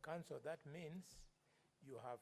Council, that means you have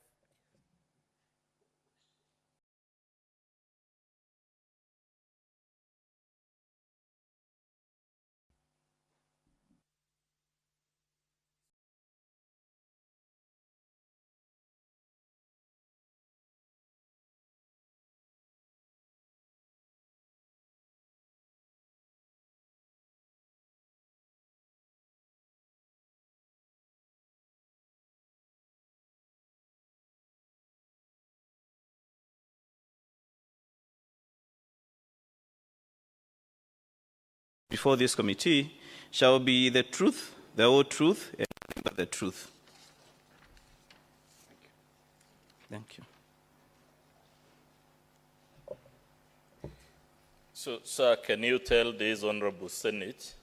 before this committee shall be the truth, the whole truth, and nothing but the truth. Thank you. So, sir, can you tell this Honorable Senate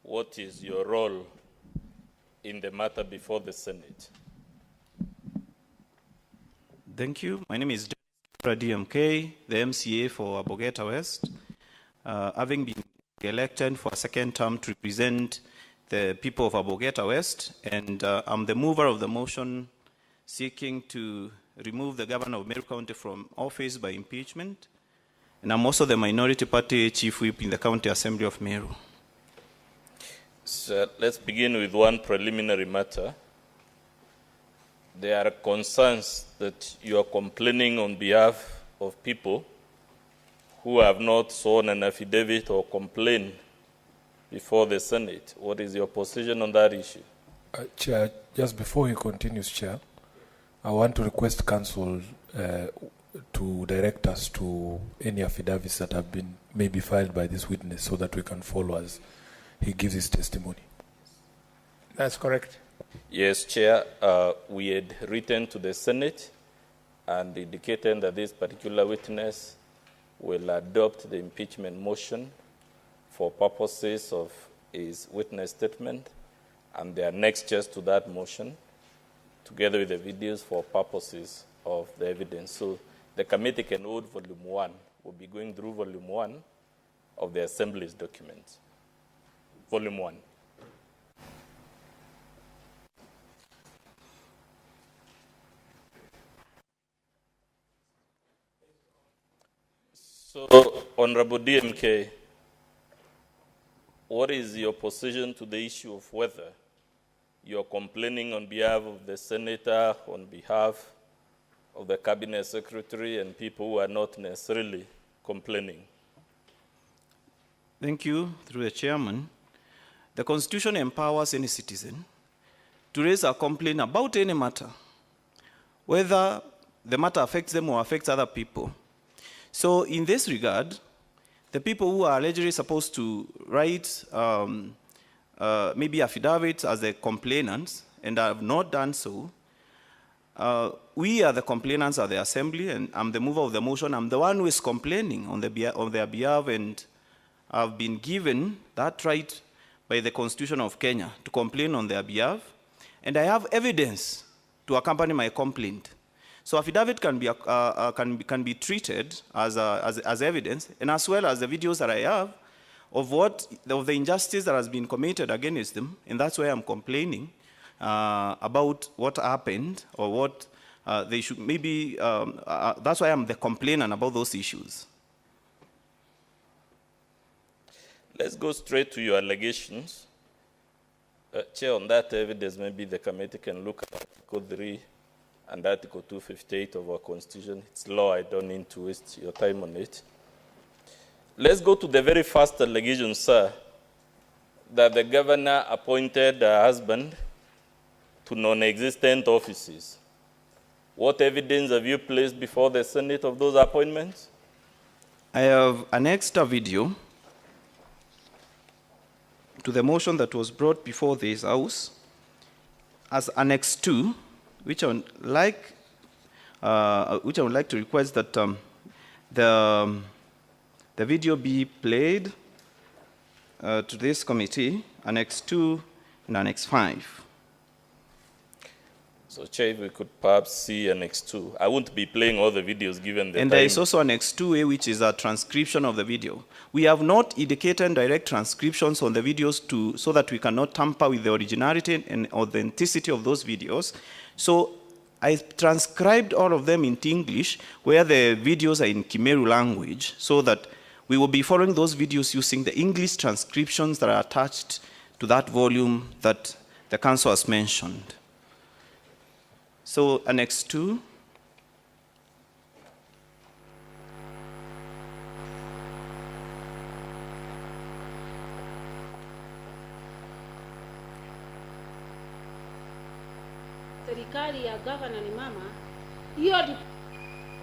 what is your role in the matter before the Senate? Thank you. My name is DMK, the MCA for Abogeta West. Having been elected for a second term to represent the people of Abogeta West, and I'm the mover of the motion seeking to remove the governor of Meru County from office by impeachment. And I'm also the minority party chief whip in the County Assembly of Meru. So let's begin with one preliminary matter. There are concerns that you are complaining on behalf of people who have not sworn an affidavit or complained before the Senate. What is your position on that issue? Chair, just before he continues, Chair, I want to request Council to direct us to any affidavits that have been maybe filed by this witness so that we can follow as he gives his testimony. That's correct. Yes, Chair. We had written to the Senate and indicated that this particular witness will adopt the impeachment motion for purposes of his witness statement and the annexures to that motion, together with the videos for purposes of the evidence. So the committee can hold volume 1. We'll be going through volume 1 of the Assembly's documents. Volume 1. So, Honorable DMK, what is your position to the issue of whether you're complaining on behalf of the senator, on behalf of the cabinet secretary, and people who are not necessarily complaining? Thank you, through the chairman. The Constitution empowers any citizen to raise a complaint about any matter, whether the matter affects them or affects other people. So in this regard, the people who are allegedly supposed to write maybe affidavits as the complainants and have not done so, we are the complainants at the Assembly, and I'm the mover of the motion. I'm the one who is complaining on their behalf, and I've been given that right by the Constitution of Kenya to complain on their behalf, and I have evidence to accompany my complaint. So affidavit can be treated as evidence, and as well as the videos that I have of the injustice that has been committed against them, and that's why I'm complaining about what happened or what they should maybe. That's why I'm the complainant about those issues. Let's go straight to your allegations. Chair, on that evidence, maybe the committee can look at Article 3 and Article 258 of our Constitution. It's law. I don't need to waste your time on it. Let's go to the very first allegation, sir, that the governor appointed her husband to non-existent offices. What evidence have you placed before the Senate of those appointments? I have annexed a video to the motion that was brought before this House as Annex 2, which I would like to request that the video be played to this committee, Annex 2 and Annex 5. So, Chair, if we could perhaps see Annex 2. I won't be playing all the videos given the And time. there is also Annex 2A, which is a transcription of the video. We have not indicated direct transcriptions on the videos so that we cannot tamper with the originality and authenticity of those videos. So I transcribed all of them into English, where the videos are in Kimeru language, so that we will be following those videos using the English transcriptions that are attached to that volume that the Council has mentioned. So Annex 2. Serikali ya gavana ni mama, hiyo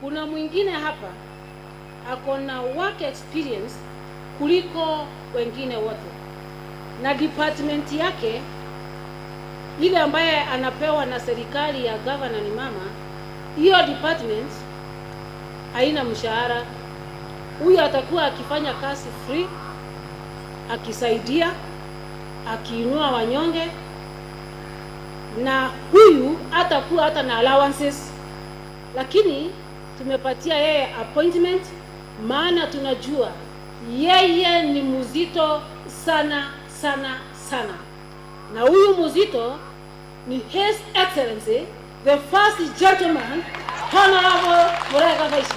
kuna mwingine hapa ako na work experience kuliko wengine wote, na department yake ile ambaye anapewa na serikali ya gavana ni mama, hiyo department haina mshahara. Huyu atakuwa akifanya kazi free, akisaidia, akiinua wanyonge, na huyu atakuwa hata na allowances. Lakini tumepatia yeye appointment, maana tunajua yeye ni mzito sana sana sana, na huyu mzito ni His Excellency the First Gentleman Honorable Mwangaza Vice.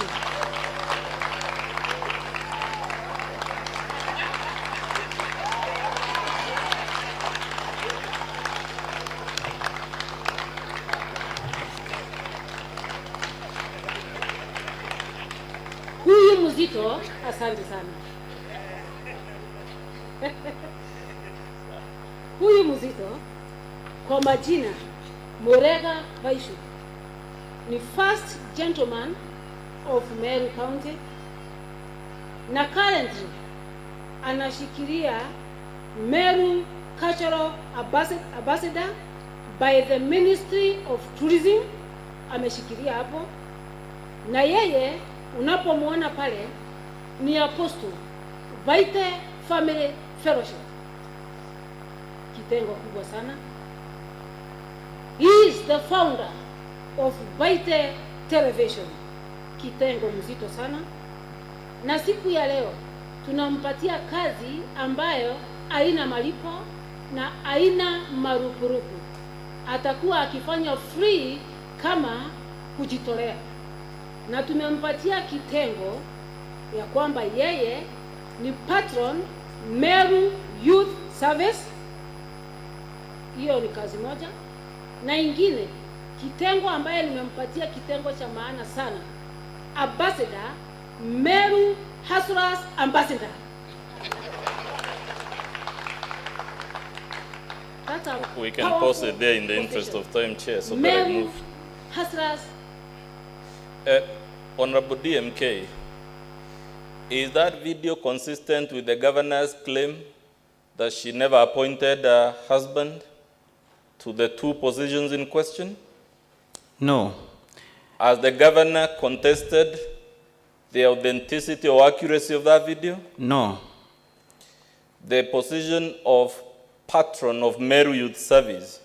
Huyu mzito, asante sana. Huyu mzito kwa majina Mwangaza Vice ni First Gentleman of Meru County, na currently anashikilia Meru Cultural Ambassador by the Ministry of Tourism, ameshikilia hapo. Na yeye unapomwona pale ni Apostle Baite Family Fellowship, kitengo kubwa sana. He is the founder of Baite Television, kitengo mzito sana. Na siku ya leo tunampatia kazi ambayo haina malipo na haina marupurupu. Atakuwa akifanya free kama kujitolea, na tumempatia kitengo ya kwamba yeye ni patron Meru Youth Service. Hiyo ni kazi moja. Na ingine kitengo ambaye nimempatia kitengo cha maana sana, Ambassador Meru Hustlers Ambassador. We can pause it there in the interest of time, Chair, so that I Meru move. Hustlers. Honorable DMK, is that video consistent with the governor's claim that she never appointed a husband to the two positions in question? No. Has the governor contested the authenticity or accuracy of that video? No. The position of patron of Meru Youth Service,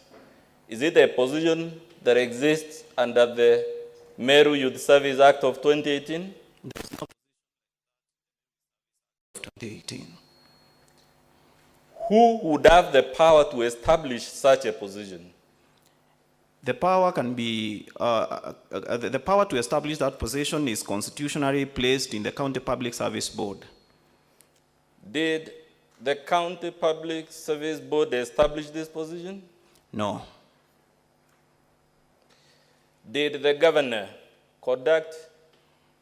is it a position that exists under the Meru Youth Service Act of 2018? 2018. Who would have the power to establish such a position? The power can be, the power to establish that position is constitutionally placed in the County Public Service Board. Did the County Public Service Board establish this position? No. Did the governor conduct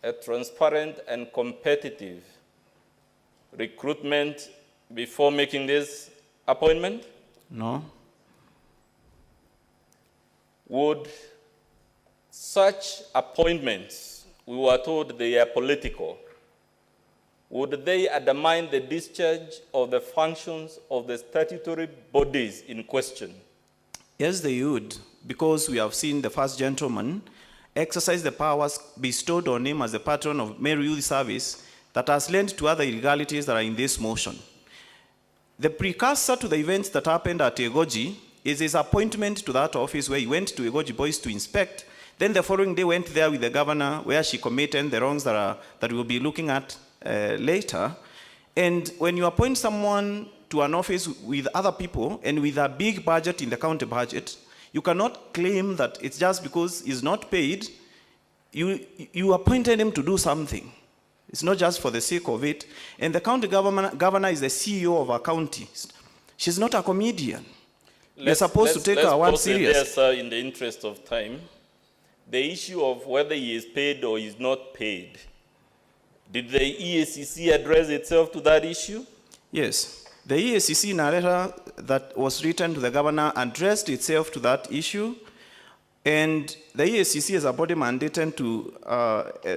a transparent and competitive recruitment before making this appointment? No. Would such appointments, we were told they are political, would they undermine the discharge of the functions of the statutory bodies in question? Yes, they would, because we have seen the first gentleman exercise the powers bestowed on him as the patron of Meru Youth Service that has led to other illegalities that are in this motion. The precursor to the events that happened at Egoji is his appointment to that office where he went to Igoji Boys to inspect. Then the following day went there with the governor where she committed the wrongs that we'll be looking at later. And when you appoint someone to an office with other people and with a big budget in the county budget, you cannot claim that it's just because he's not paid. You appointed him to do something. It's not just for the sake of it. And the county governor is the CEO of a county. She's not a comedian. You're supposed to take her one serious. There, sir, in the interest of time, the issue of whether he is paid or is not paid, did the EACC address itself to that issue? Yes. The EACC in a letter that was written to the governor addressed itself to that issue. And the EACC is a body mandated to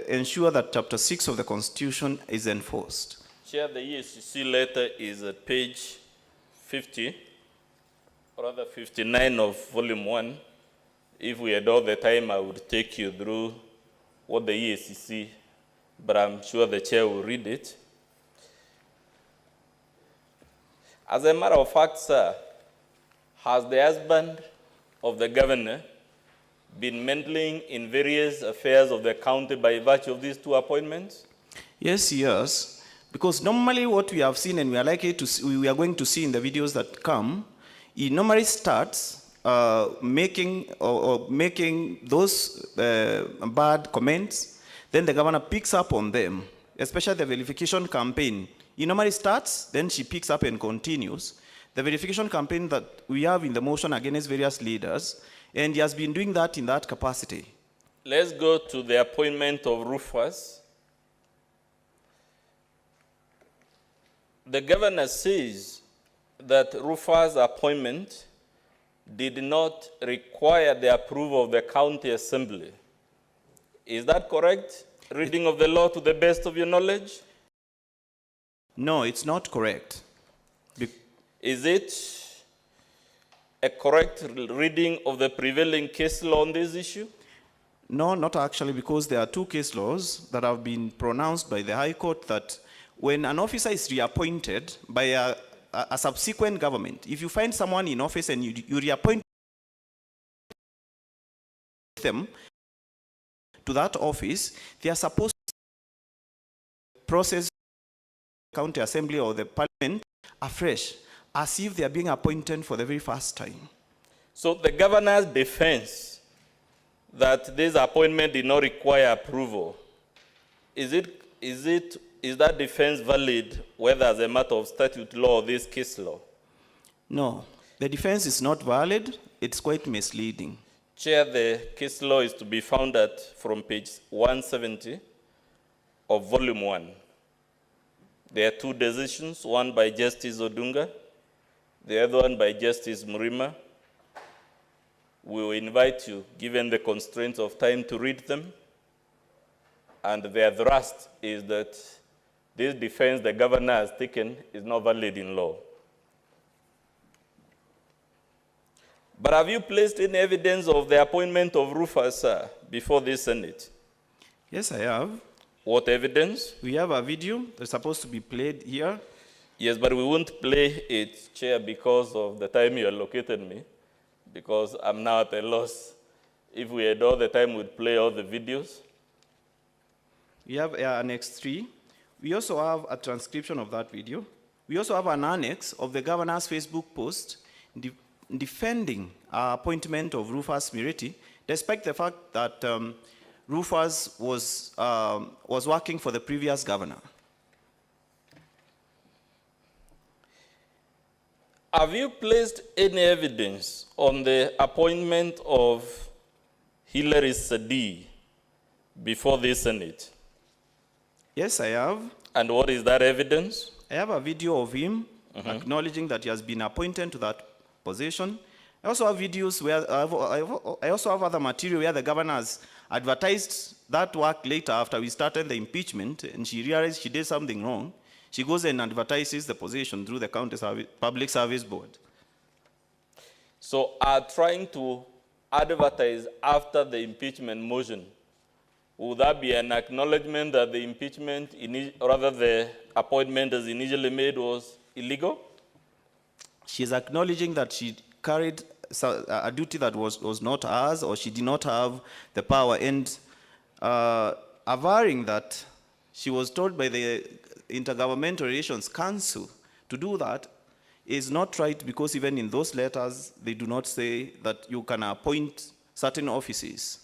ensure that Chapter 6 of the Constitution is enforced. Chair, the EACC letter is at page 50, or rather 59 of Volume 1. If we had all the time, I would take you through what the EACC, but I'm sure the chair will read it. As a matter of fact, sir, has the husband of the governor been meddling in various affairs of the county by virtue of these two appointments? Yes, he has. Because normally what we have seen and we are likely to see, we are going to see in the videos that come, he normally starts making those bad comments, then the governor picks up on them, especially the verification campaign. He normally starts, then she picks up and continues. The verification campaign that we have in the motion against various leaders, and he has been doing that in that capacity. Let's go to the appointment of Rufus. The governor says that Rufus' appointment did not require the approval of the county assembly. Is that correct? Reading of the law to the best of your knowledge? No, it's not correct. Is it a correct reading of the prevailing case law on this issue? No, not actually, because there are two case laws that have been pronounced by the High Court that when an officer is reappointed by a subsequent government, if you find someone in office and you reappoint them to that office, they are supposed to process the county assembly or the parliament afresh, as if they are being appointed for the very first time. So the governor's defense that this appointment did not require approval, is that defense valid whether as a matter of statute law or this case law? No, the defense is not valid. It's quite misleading. Chair, the case law is to be found from page 170 of Volume 1. There are two decisions, one by Justice Odunga, the other one by Justice Murima. We will invite you, given the constraints of time, to read them. And their thrust is that this defense the governor has taken is not valid in law. But have you placed any evidence of the appointment of Rufus before this Senate? Yes, I have. What evidence? We have a video that's supposed to be played here. Yes, but we won't play it, Chair, because of the time you allocated me, because I'm now at a loss. If we had all the time, we'd play all the videos. We have Annex 3. We also have a transcription of that video. We also have an annex of the governor's Facebook post defending our appointment of Rufus Miriti, despite the fact that Rufus was working for the previous governor. Have you placed any evidence on the appointment of Hilary Sadi before this Senate? Yes, I have. And what is that evidence? I have a video of him acknowledging that he has been appointed to that position. I also have videos where I also have other material where the governor has advertised that work later after we started the impeachment, and she realized she did something wrong. She goes and advertises the position through the county public service board. So are trying to advertise after the impeachment motion, would that be an acknowledgement that the impeachment, rather the appointment as initially made, was illegal? She's acknowledging that she carried a duty that was not hers, or she did not have the power, and averring that she was told by the Intergovernmental Relations Council to do that is not right, because even in those letters, they do not say that you can appoint certain offices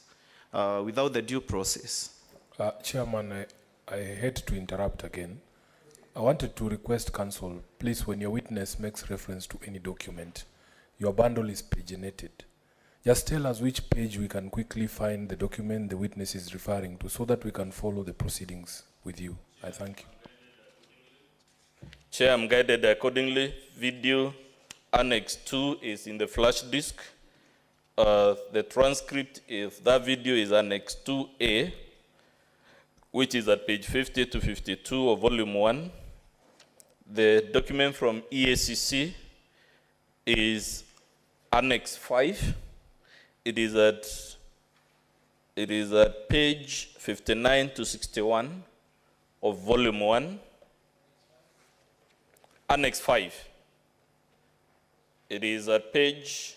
without the due process. Chairman, I hate to interrupt again. I wanted to request counsel, please, when your witness makes reference to any document, your bundle is paginated. Just tell us which page we can quickly find the document the witness is referring to, so that we can follow the proceedings with you. I thank you. Chair, I'm guided accordingly. Video Annex 2 is in the flash disk. The transcript of that video is Annex 2A, which is at page 50 to 52 of Volume 1. The document from EACC is Annex 5. It is at page 59 to 61 of Volume 1. Annex 5. It is at page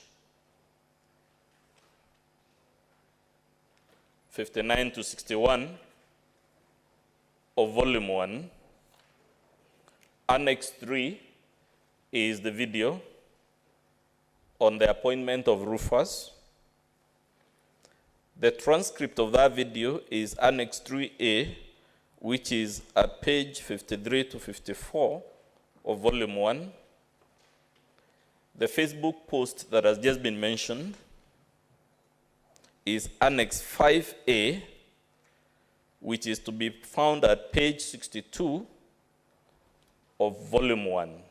59 to 61 of Volume 1. Annex 3 is the video on the appointment of Rufus. The transcript of that video is Annex 3A, which is at page 53 to 54 of Volume 1. The Facebook post that has just been mentioned is Annex 5A, which is to be found at page 62 of Volume 1.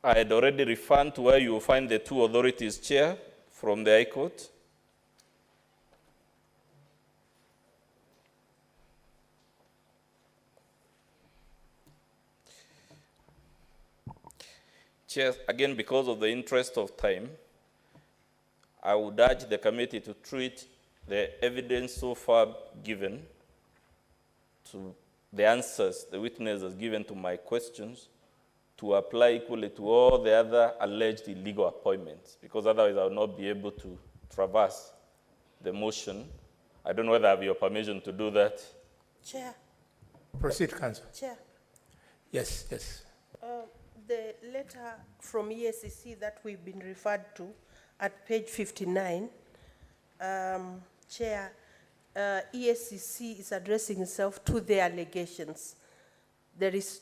I had already referred to where you will find the two authorities, Chair, from the High Court. Chair, again, because of the interest of time, I would urge the committee to treat the evidence so far given to the answers the witness has given to my questions to apply equally to all the other alleged illegal appointments, because otherwise I will not be able to traverse the motion. I don't know whether I have your permission to do that. Chair. Proceed, Counsel. Chair. Yes, yes. The letter from EACC that we've been referred to at page 59, Chair, EACC is addressing itself to the allegations. There is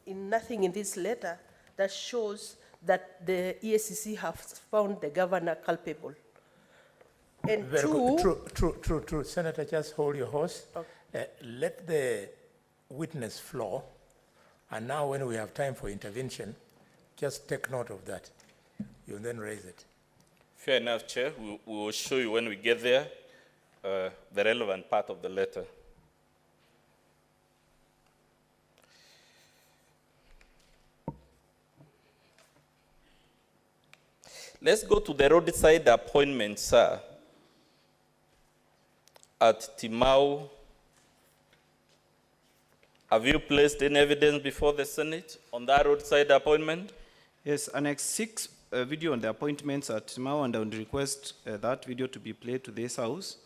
nothing in this letter that shows that the EACC has found the governor culpable. And Very two, good. True. Senator, just hold your horse. Okay. Let the witness flow. And now when we have time for intervention, just take note of that. You'll then raise it. Fair enough, Chair. We will show you when we get there the relevant part of the letter. Let's go to the roadside appointment, sir, at Timau. Have you placed any evidence before the Senate on that roadside appointment? Yes, Annex 6 video on the appointments at Timau, and I would request that video to be played to this House.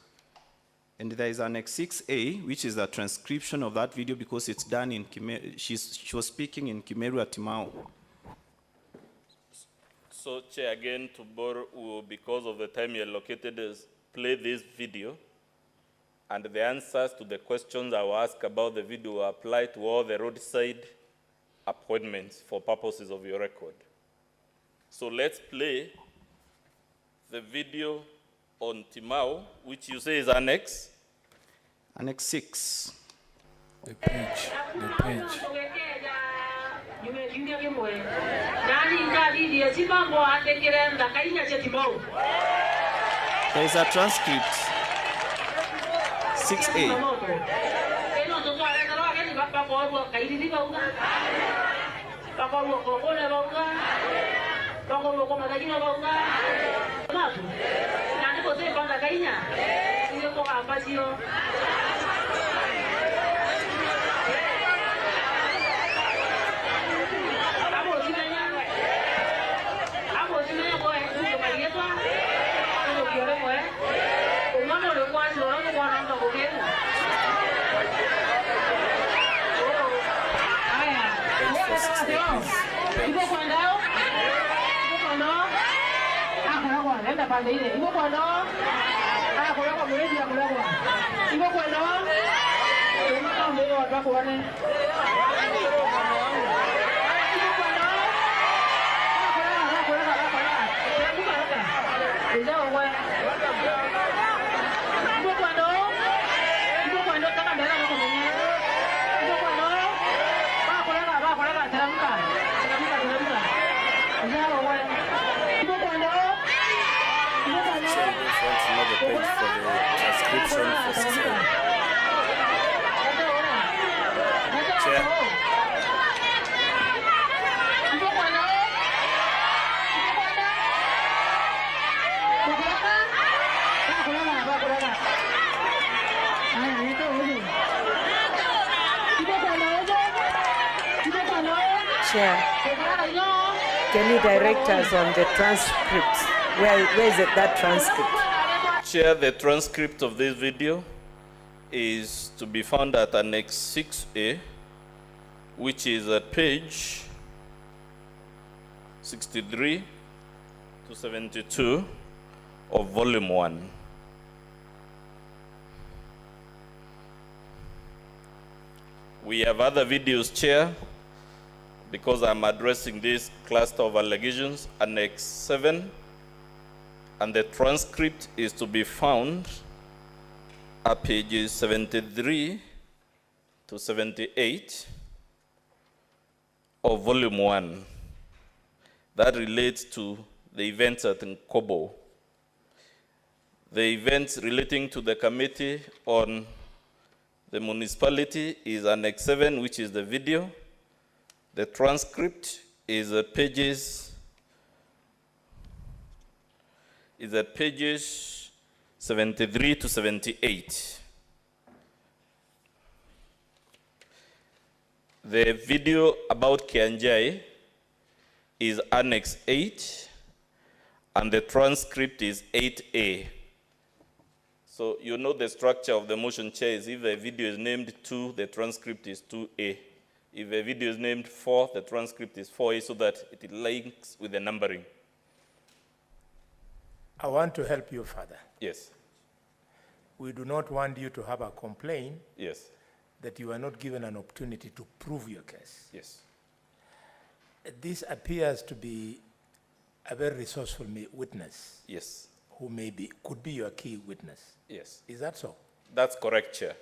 And there is Annex 6A, which is a transcription of that video because it's done in Kimeru. She was speaking in Kimeru at Timau. So, Chair, again, to borrow, because of the time you allocated, is play this video, and the answers to the questions I will ask about the video will apply to all the roadside appointments for purposes of your record. So let's play the video on Timau, which you say is Annex. Annex 6. The page. There is a transcript. 6A. Chair, can you direct us on the transcript? Where is it, that transcript? Chair, the transcript of this video is to be found at Annex 6A, which is at page 63 to 72 of Volume 1. We have other videos, Chair, because I'm addressing this cluster of allegations, Annex 7, and the transcript is to be found at pages 73 to 78 of Volume 1. That relates to the events at Nkobo. The events relating to the committee on the municipality is Annex 7, which is the video. The transcript is at pages 73 to 78. The video about Kianjai is Annex 8, and the transcript is 8A. So you know the structure of the motion, Chair, is if the video is named 2, the transcript is 2A. If a video is named 4, the transcript is 4A, so that it links with the numbering. I want to help you further. Yes. We do not want you to have a complaint Yes. that you are not given an opportunity to prove your case. Yes. This appears to be a very resourceful witness Yes. who could be your key witness. Yes. Is that so? That's correct, Chair.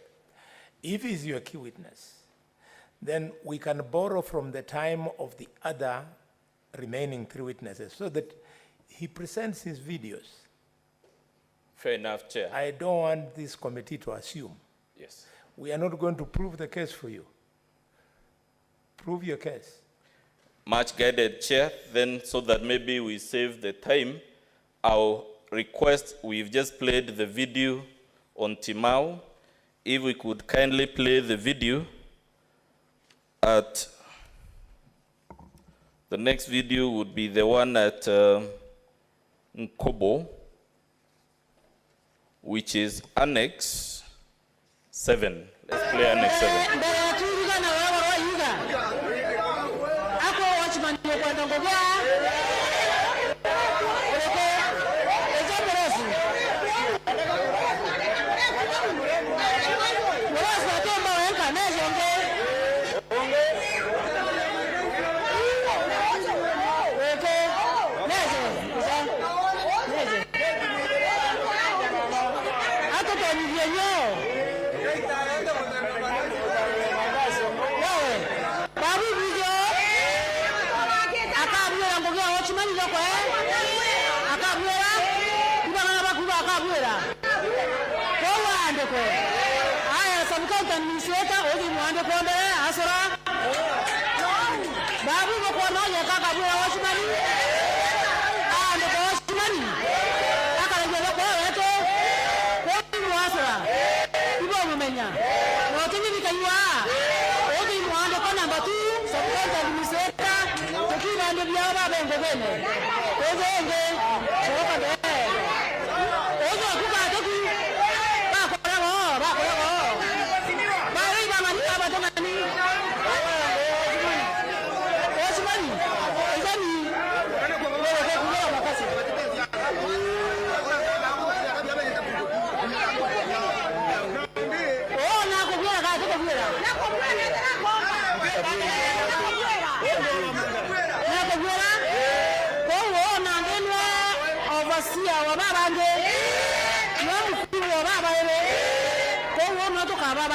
If he's your key witness, then we can borrow from the time of the other remaining 3 witnesses so that he presents his videos. Fair enough, Chair. I don't want this committee to assume. Yes. We are not going to prove the case for you. Prove your case. Much guided, Chair. Then, so that maybe we save the time, I'll request, we've just played the video on Timau. If we could kindly play the video at, the next video would be the one at Nkobo, which is Annex 7. Let's play Annex 7.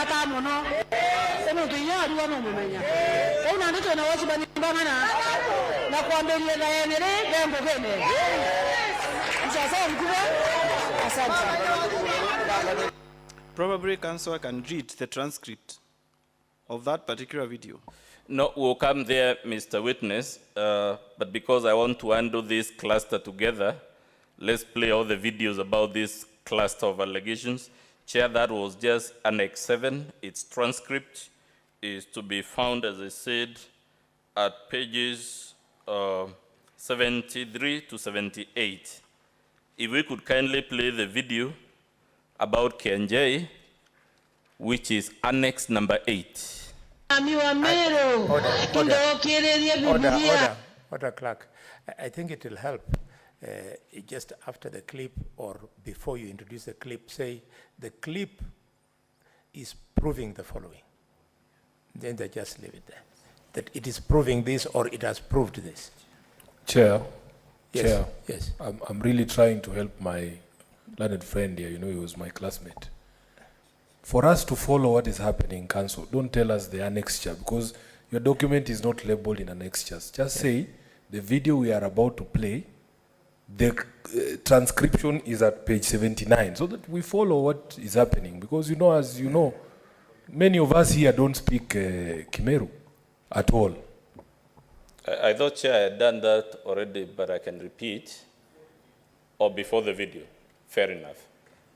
bata mono eno tinya ruwa no mumenya ona ndo na wasu bani bana na kuambelia na yenere gembo gene sasa mkubwa asante. Probably Councillor can read the transcript of that particular video. No, we'll come there, Mr. Witness, but because I want to handle this cluster together, let's play all the videos about this cluster of allegations. Chair, that was just Annex 7. Its transcript is to be found, as I said, at pages 73 to 78. If we could kindly play the video about KNJ, which is Annex number 8. Order, clerk. I think it will help just after the clip or before you introduce the clip, say the clip is proving the following. Then they just leave it there. That it is proving this or it has proved this. Chair. Yes. Chair. Yes. I'm really trying to help my learned friend here. You know, he was my classmate. For us to follow what is happening in council, don't tell us the annexure, because your document is not labeled in annexures. Just say the video we are about to play, the transcription is at page 79, so that we follow what is happening. Because, you know, as you know, many of us here don't speak Kimeru at all. I thought, Chair, I had done that already, but I can repeat. Or before the video. Fair enough.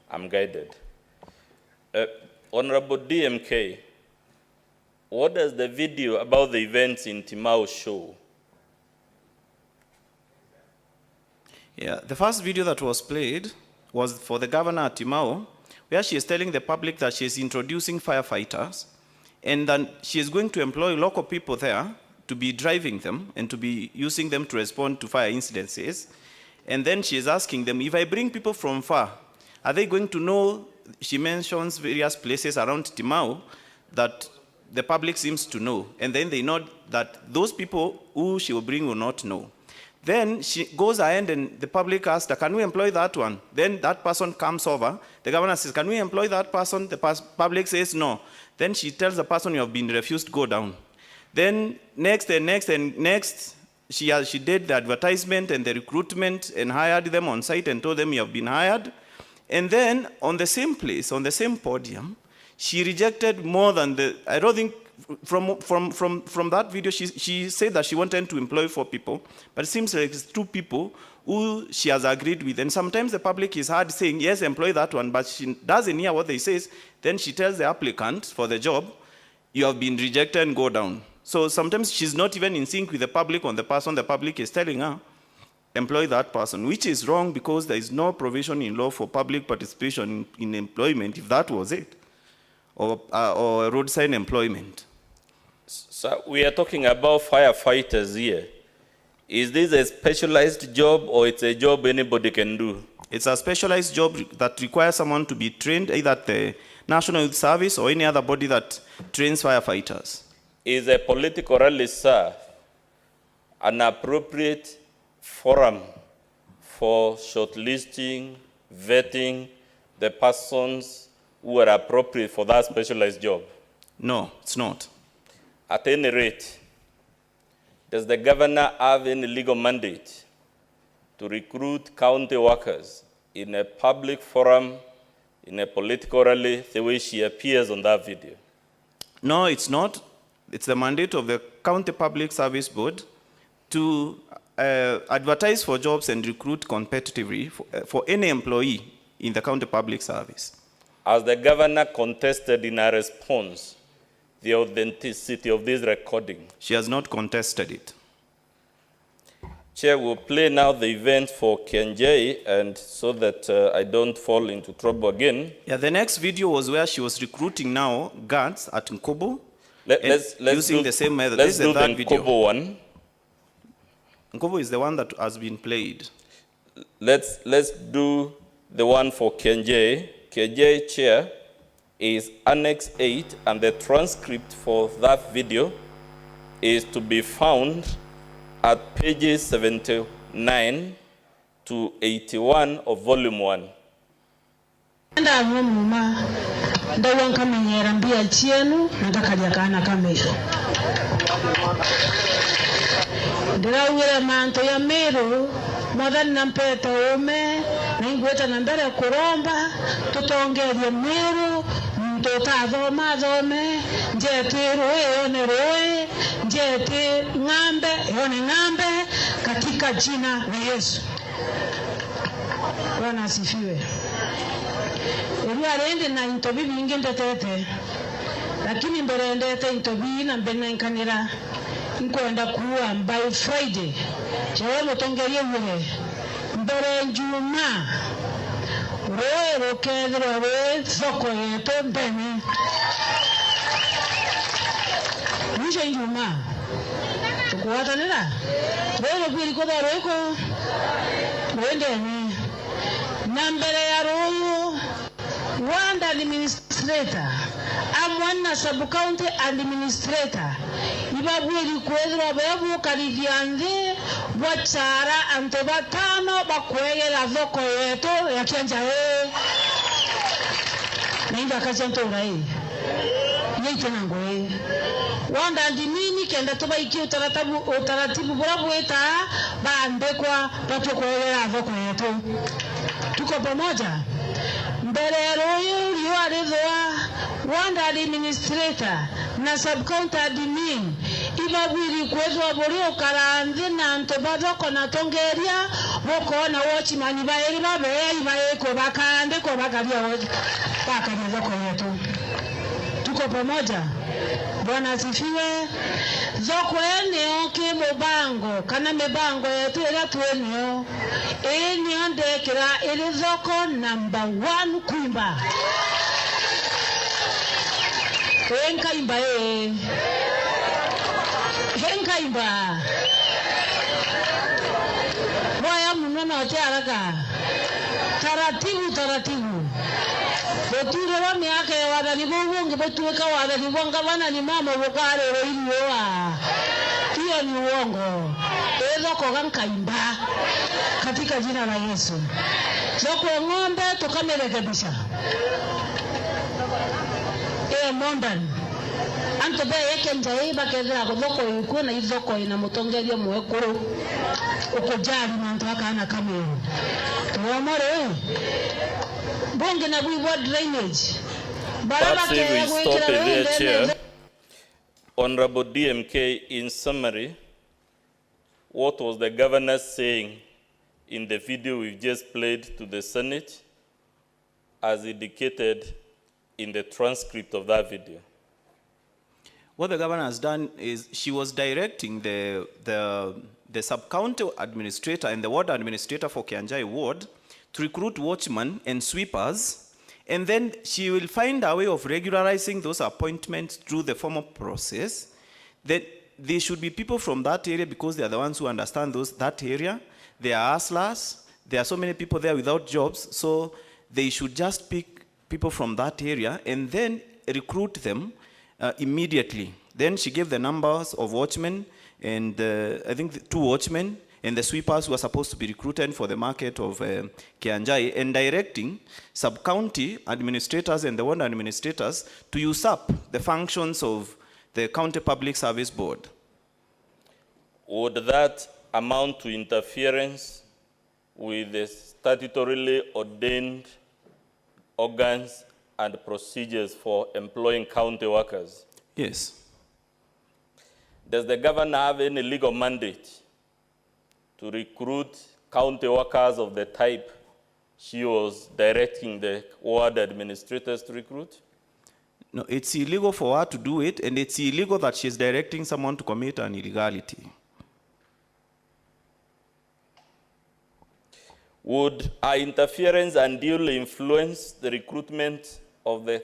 I'm guided. Honorable DMK, what does the video about the events in Timau show? Yeah, the first video that was played was for the governor at Timau, where she is telling the public that she is introducing firefighters, and then she is going to employ local people there to be driving them and to be using them to respond to fire incidences. And then she is asking them, if I bring people from far, are they going to know? She mentions various places around Timau that the public seems to know. And then they know that those people who she will bring will not know. Then she goes ahead and the public asks her, can we employ that one? Then that person comes over. The governor says, can we employ that person? The public says no. Then she tells the person, you have been refused, go down. Then next, she did the advertisement and the recruitment and hired them on site and told them you have been hired. And then on the same place, on the same podium, she rejected more than I don't think from that video, she said that she wanted to employ 4 people, but it seems like it's 2 people who she has agreed with. And sometimes the public is hard saying, yes, employ that one, but she doesn't hear what they say. Then she tells the applicant for the job, you have been rejected and go down. So sometimes she's not even in sync with the public on the person the public is telling her, employ that person, which is wrong because there is no provision in law for public participation in employment, if that was it, or roadside employment. So we are talking about firefighters here. Is this a specialized job or it's a job anybody can do? It's a specialized job that requires someone to be trained either at the National Youth Service or any other body that trains firefighters. Is a political rally, sir, an appropriate forum for shortlisting, vetting the persons who are appropriate for that specialized job? No, it's not. At any rate, does the governor have any legal mandate to recruit county workers in a public forum, in a political rally, the way she appears on that video? No, it's not. It's the mandate of the County Public Service Board to advertise for jobs and recruit competitively for any employee in the county public service. As the governor contested in her response the authenticity of this recording? She has not contested it. Chair, we'll play now the event for KNJ, and so that I don't fall into trouble again. Yeah, the next video was where she was recruiting now guards at Nkobo. Let's using do the same method. Let's This is do the the third video. Nkobo one. Nkobo is the one that has been played. Let's do the one for KNJ. KNJ, Chair, is Annex 8, and the transcript for that video is to be found at pages 79 to 81 of Volume 1. ndawa nkamenyera mbia chienu ndakalia kana kamesho ndirawira manto ya Meru mwathani nampeta ume na ingweta na mbere kuromba tutongerie Meru tutathoma thome njeti roe one roe njeti ng'ambe one ng'ambe katika jina la Yesu. Bwana asifiwe. Elia rende na intobi bingi ndetete lakini mbere ndete intobi na mbena nkanira nkwenda kuwa by Friday chewe mutongerie wure mbere njuma roe rokedro roe soko yeto mbeni nisha njuma tukuwata nila roe kwiri koda roeko roendeni na mbere ya royo wanda administrator amwana sub county administrator ibabwiri kwedra babu kalidiande bwachara ante batano bakwegera thoko yeto ya Kianja ninda kazento rai yite nangoe wanda ndimini kenda toba iki utaratibu burabu eta baandekwa batokwegera thoko yeto. Tuko pamoja mbele royo liwaridwa wanda administrator na sub county admin ibabwiri kwezwa buri ukaranze na ntobadoko na tongeria boko na watchman baeri babe ibaeko bakande ko bakalia wote bakalia zoko yetu. Tuko pamoja. Bwana asifiwe. Zoko eneo kimubango kana mebango yetu ila tueneo eneo ndekira ili zoko number 1 kuimba enkaimba enkaimba waya munono otiaraka taratibu Botire wa miaka ya wadani bungi betuweka wadani bonga wana ni mama wukare roiliwa. Hiyo ni uongo. Ezo koganka imba katika jina la Yesu. Zoko ng'ombe tukamerekebisha. Mondan. Anto be yeke njai bakedra kodoko yuko na izoko ina mutongeria mwekuru. Ukojali manto akana kamero. Tuamore. Bonge na bwiwa drainage. Perhaps if we stop it there, Chair. Honorable DMK, in summary, what was the governor saying in the video we just played to the Senate as indicated in the transcript of that video? What the governor has done is she was directing the sub-county administrator and the ward administrator for Kianjai ward to recruit watchmen and sweepers, and then she will find a way of regularizing those appointments through the formal process. That there should be people from that area because they are the ones who understand that area. They are hustlers. There are so many people there without jobs, so they should just pick people from that area and then recruit them immediately. Then she gave the numbers of watchmen and I think 2 watchmen and the sweepers who are supposed to be recruited for the market of Kianjai, and directing sub-county administrators and the ward administrators to usurp the functions of the County Public Service Board. Would that amount to interference with the statutorily ordained organs and procedures for employing county workers? Yes. Does the governor have any legal mandate to recruit county workers of the type she was directing the ward administrators to recruit? No, it's illegal for her to do it, and it's illegal that she's directing someone to commit an illegality. Would her interference unduly influence the recruitment of the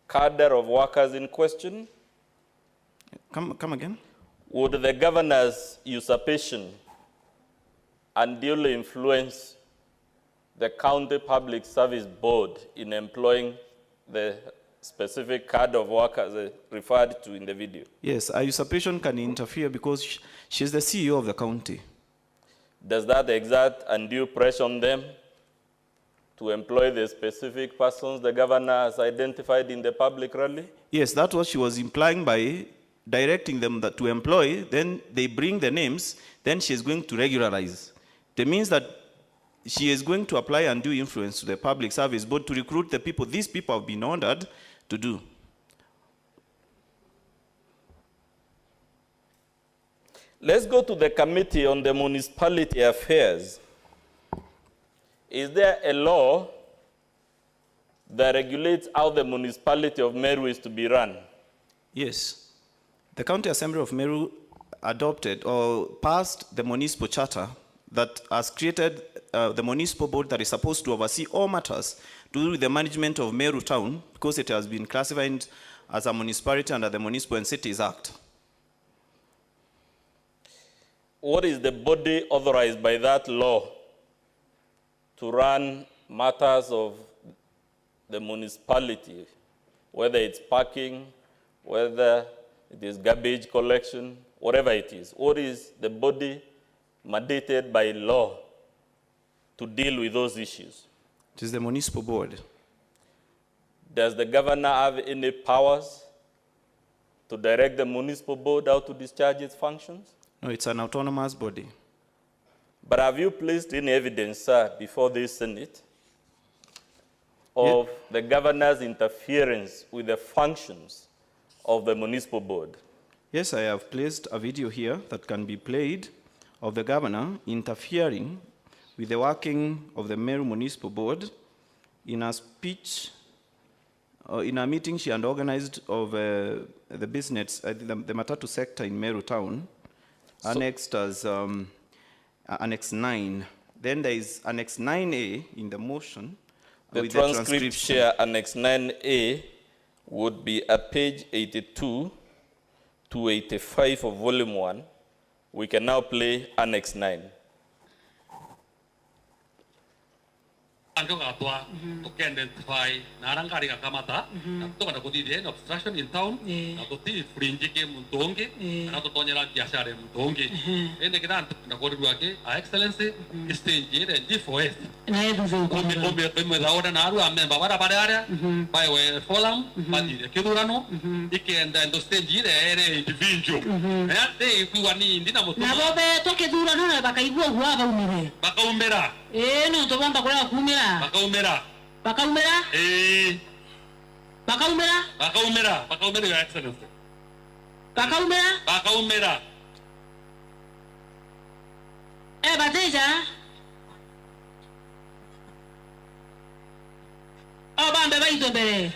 cadre of workers in question? Come again? Would the governor's usurpation unduly influence the County Public Service Board in employing the specific cadre of workers referred to in the video? Yes, a usurpation can interfere because she's the CEO of the county. Does that exert undue pressure on them to employ the specific persons the governor has identified in the public rally? Yes, that's what she was implying by directing them to employ, then they bring the names, then she is going to regularize. It means that she is going to apply undue influence to the public service board to recruit the people these people have been ordered to do. Let's go to the Committee on the Municipality Affairs. Is there a law that regulates how the municipality of Meru is to be run? Yes. The County Assembly of Meru adopted or passed the municipal charter that has created the municipal board that is supposed to oversee all matters to do with the management of Meru town, because it has been classified as a municipality under the Municipal and Cities Act. What is the body authorized by that law to run matters of the municipality, whether it's parking, whether it is garbage collection, whatever it is? What is the body mandated by law to deal with those issues? It is the municipal board. Does the governor have any powers to direct the municipal board how to discharge its functions? No, it's an autonomous body. But have you placed any evidence, sir, before this Senate of the governor's interference with the functions of the municipal board? Yes, I have placed a video here that can be played of the governor interfering with the working of the Meru Municipal Board in a speech, in a meeting she had organized of the business, the Matatu sector in Meru town, annexed as Annex 9. Then there is Annex 9A in the motion. The with transcript share Annex 9A would be at page 82 to 85 of Volume 1. We can now play Annex 9. To identify narangari ka kamata to kana kodi de obstruction in town na to ti fringe ke muntonge na to tonyela kiashare muntonge ende kidan na kodi ruake a excellency stage de G4S na edu zo ko me da ora na ru amen babara area by we folam pati de kidurano ikenda ndo stage de ere individual ya te kuwani ndina moto na bobe to kidurano na bakaigua huava umere bakaumera no to bamba kula kumera bakaumera bakaumera bakaumera bakaumera bakaumera your excellency bakaumera bakaumera bateja bambe baitobere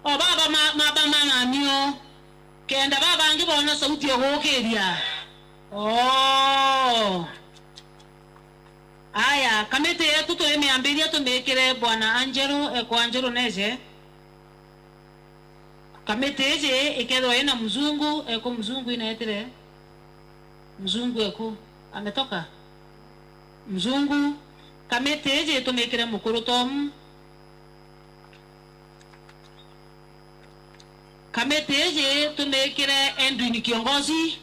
baba mama mio kenda baba ngibona sauti yogokeria Aya, kamete yetu tumeambilia tumekere bwana Angelo kwa Angelo Neze. Kamete je ikedwa ina mzungu mzungu inaitire. Mzungu ametoka. Mzungu kamete je tumekere mukuru tom. Kamete je tumekere Andrew ni kiongozi.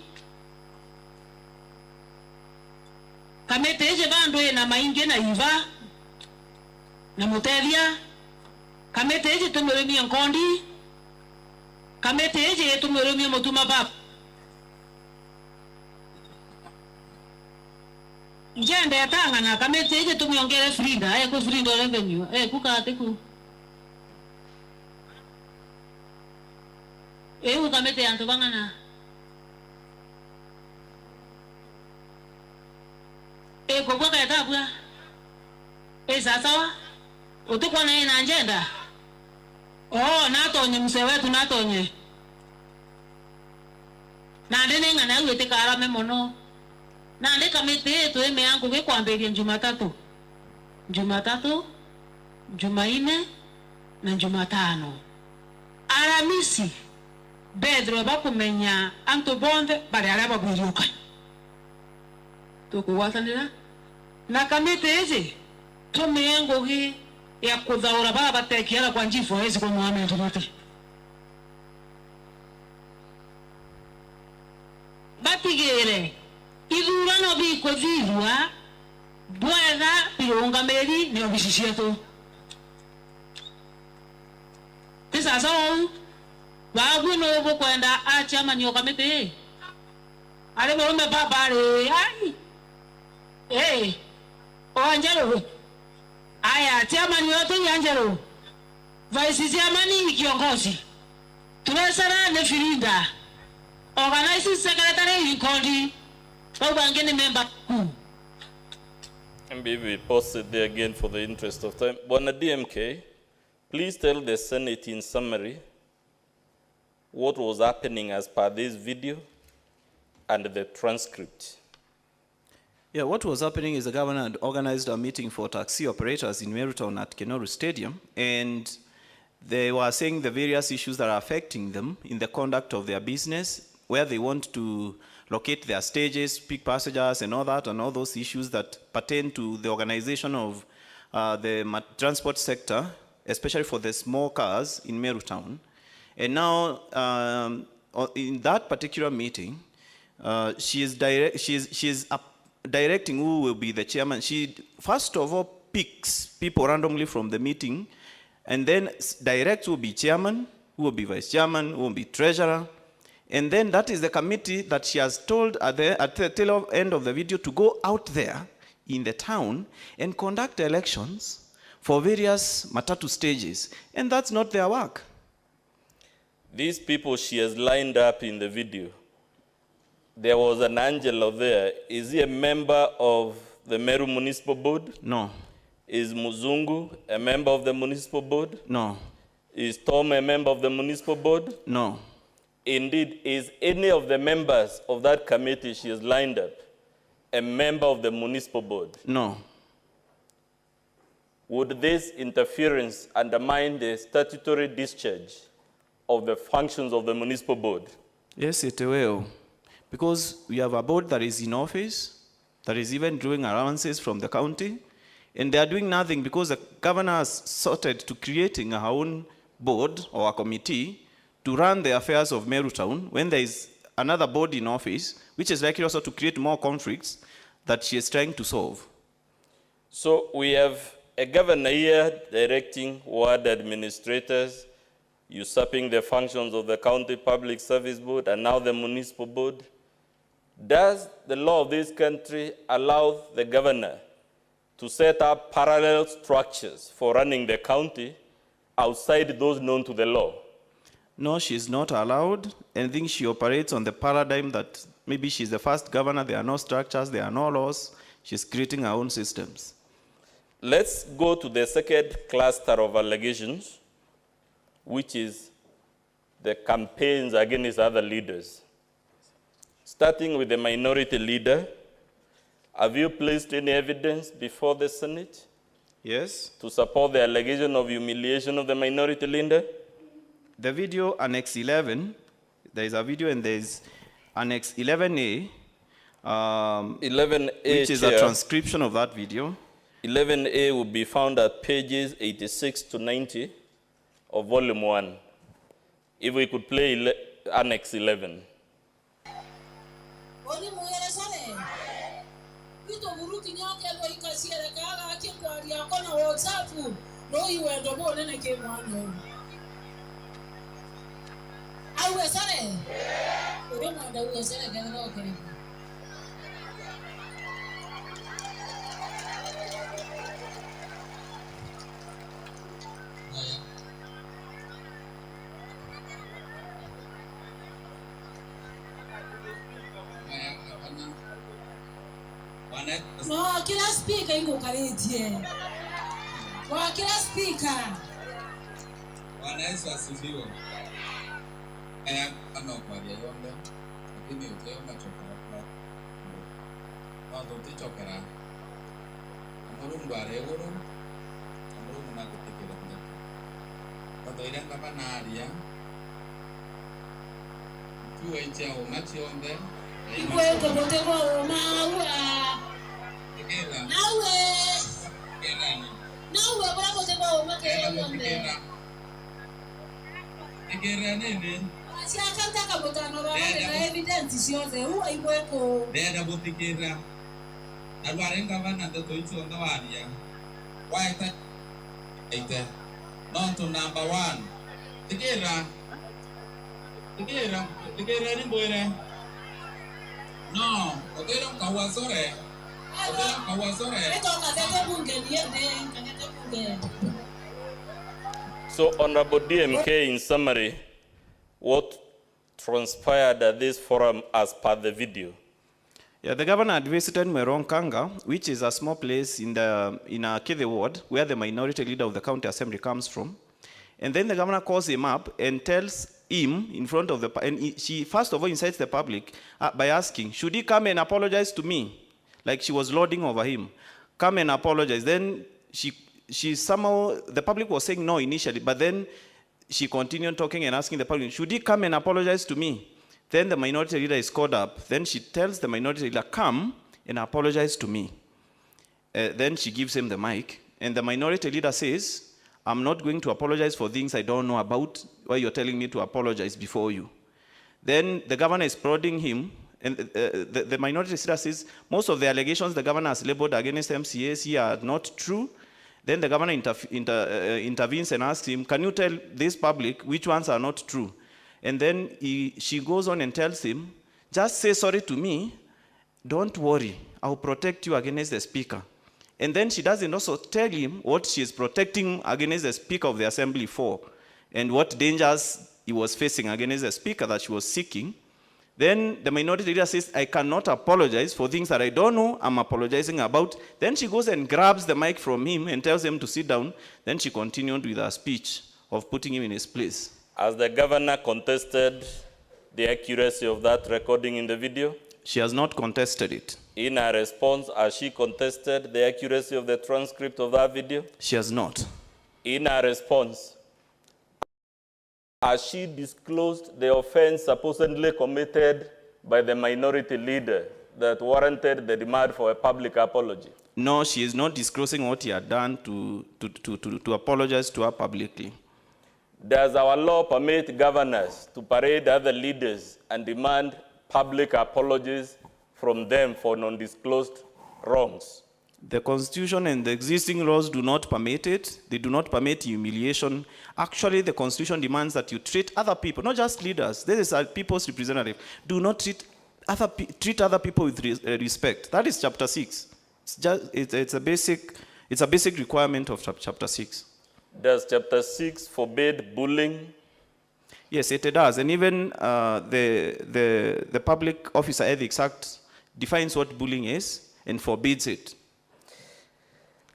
Kameteje bando na mainge na iva na muteria kameteje tumurumia nkondi kameteje tumurumia mutuma baba njende yatanga na kameteje tumuongere frida ko frida revenue kukate ku ukamete yanto bangana kwa kwa katabu ya sasa utukwa na ina agenda natonye mse wetu natonye na ndene ngana wete karame mono na ndeka kamete yetu eme yangu kwambelia Jumatatu Jumaine na Jumatano Aramisi Pedro bakumenya anto bonde bari araba buriuka tukuwatanira na kamete eze tumengo hi ya kudhaura baba tekiara kwa G4S kwa Mohamed wote batigere idurano bi kwa vilwa bwega pilonga meri ne obishisieto sasa bagwino bo kwenda a chairman yo committee ale mo me baba le ai o Angelo aya chairman yote ni Angelo vice chairman ni kiongozi tunasara ne filinda organizing secretary Inkondi obangene member Maybe we pause it there again for the interest of time. Bwana DMK, please tell the Senate in summary what was happening as per this video and the transcript. Yeah, what was happening is the governor had organized a meeting for taxi operators in Merutown at Kenoru Stadium, and they were saying the various issues that are affecting them in the conduct of their business, where they want to locate their stages, pick passengers and all that, and all those issues that pertain to the organization of the transport sector, especially for the small cars in Merutown. And now, in that particular meeting, she is directing who will be the chairman. She, first of all, picks people randomly from the meeting, and then directs who will be chairman, who will be vice chairman, who will be treasurer. And then that is the committee that she has told at the tail end of the video to go out there in the town and conduct elections for various matatu stages. And that's not their work. These people she has lined up in the video, there was an Angelo there. Is he a member of the Meru Municipal Board? No. Is Muzungu a member of the Municipal Board? No. Is Tom a member of the Municipal Board? No. Indeed, is any of the members of that committee she has lined up a member of the Municipal Board? No. Would this interference undermine the statutory discharge of the functions of the Municipal Board? Yes, it will. Because we have a board that is in office, that is even drawing allowances from the county, and they are doing nothing because the governor has sorted to creating her own board or a committee to run the affairs of Merutown when there is another board in office, which is likely also to create more conflicts that she is trying to solve. So we have a governor here directing ward administrators, usurping the functions of the County Public Service Board and now the Municipal Board. Does the law of this country allow the governor to set up parallel structures for running the county outside those known to the law? No, she's not allowed. I think she operates on the paradigm that maybe she's the first governor, there are no structures, there are no laws. She's creating her own systems. Let's go to the second cluster of allegations, which is the campaigns against other leaders. Starting with the minority leader, have you placed any evidence before the Senate? Yes. To support the allegation of humiliation of the minority leader? The video Annex 11, there is a video and there is Annex 11A, 11A, which is Chair, a transcription of that video. 11A will be found at pages 86 to 90 of Volume 1. If we could play Annex 11. No, kila speaker ingo kaletie. Kwa kila speaker. Bwana Yesu asifiwe. Ana kwa yombe. Lakini utaona chokera kwa. Watu utichokera. Amurungu aregoro. Amurungu na kutekera kwa. Watu ile kama naria. Tuwe cha umachiombe. Ikwe kotego maua. Nawe bora kotego makeyombe. Igera nini? Siakataka botano bale na evidence sioze huwa ibweko. Deda botikira. Alwarenga bana ndoto icho ndawaria. Waita ite. Non to number 1. Tikera ni boire. No, okera kawasore. Okera kawasore. So, Honorable DMK, in summary, what transpired at this forum as per the video? Yeah, the governor had visited Mwangaza, which is a small place in a Kithe ward where the minority leader of the county assembly comes from. And then the governor calls him up and tells him in front of she first of all incites the public by asking, should he come and apologize to me? Like she was lording over him. Come and apologize. Then she somehow, the public was saying no initially, but then she continued talking and asking the public, should he come and apologize to me? Then the minority leader is called up. Then she tells the minority leader, come and apologize to me. Then she gives him the mic. And the minority leader says, I'm not going to apologize for things I don't know about. Why you're telling me to apologize before you? Then the governor is prodding him. And the minority leader says, most of the allegations the governor has labeled against MCAs here are not true. Then the governor intervenes and asks him, can you tell this public which ones are not true? And then she goes on and tells him, just say sorry to me, don't worry, I'll protect you against the speaker. And then she doesn't also tell him what she is protecting against the speaker of the assembly for, and what dangers he was facing against the speaker that she was seeking. Then the minority leader says, I cannot apologize for things that I don't know I'm apologizing about. Then she goes and grabs the mic from him and tells him to sit down. Then she continued with her speech of putting him in his place. Has the governor contested the accuracy of that recording in the video? She has not contested it. In her response, has she contested the accuracy of the transcript of that video? She has not. In her response, has she disclosed the offense supposedly committed by the minority leader that warranted the demand for a public apology? No, she is not disclosing what he had done to apologize to her publicly. Does our law permit governors to parade other leaders and demand public apologies from them for non-disclosed wrongs? The Constitution and the existing laws do not permit it. They do not permit humiliation. Actually, the Constitution demands that you treat other people, not just leaders. This is a people's representative. Do not treat other people with respect. That is chapter 6. It's a basic requirement of chapter 6. Does chapter 6 forbid bullying? Yes, it does. And even the Public Officer Ethics Act defines what bullying is and forbids it.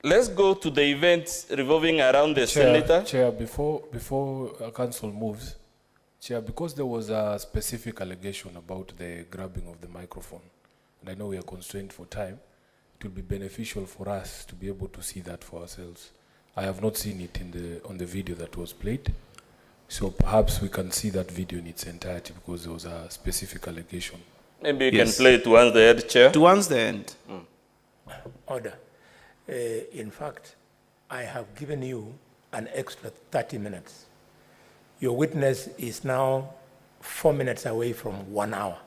Let's go to the events revolving around the senator. Chair, before council moves, Chair, because there was a specific allegation about the grabbing of the microphone, and I know we are constrained for time, it will be beneficial for us to be able to see that for ourselves. I have not seen it on the video that was played, so perhaps we can see that video in its entirety because there was a specific allegation. Maybe you can play it towards the end, Chair. Towards the end. Order. In fact, I have given you an extra 30 minutes. Your witness is now 4 minutes away from 1 hour.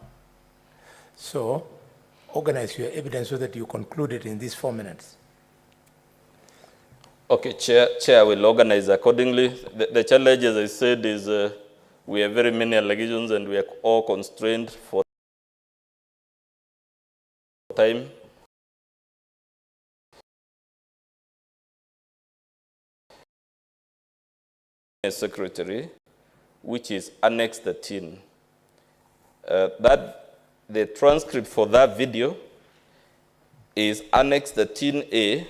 So organize your evidence so that you conclude it in these 4 minutes. Okay, Chair will organize accordingly. The challenge, as I said, is we have very many allegations and we are all constrained for time. Secretary, which is Annex 13. The transcript for that video is Annex 13A,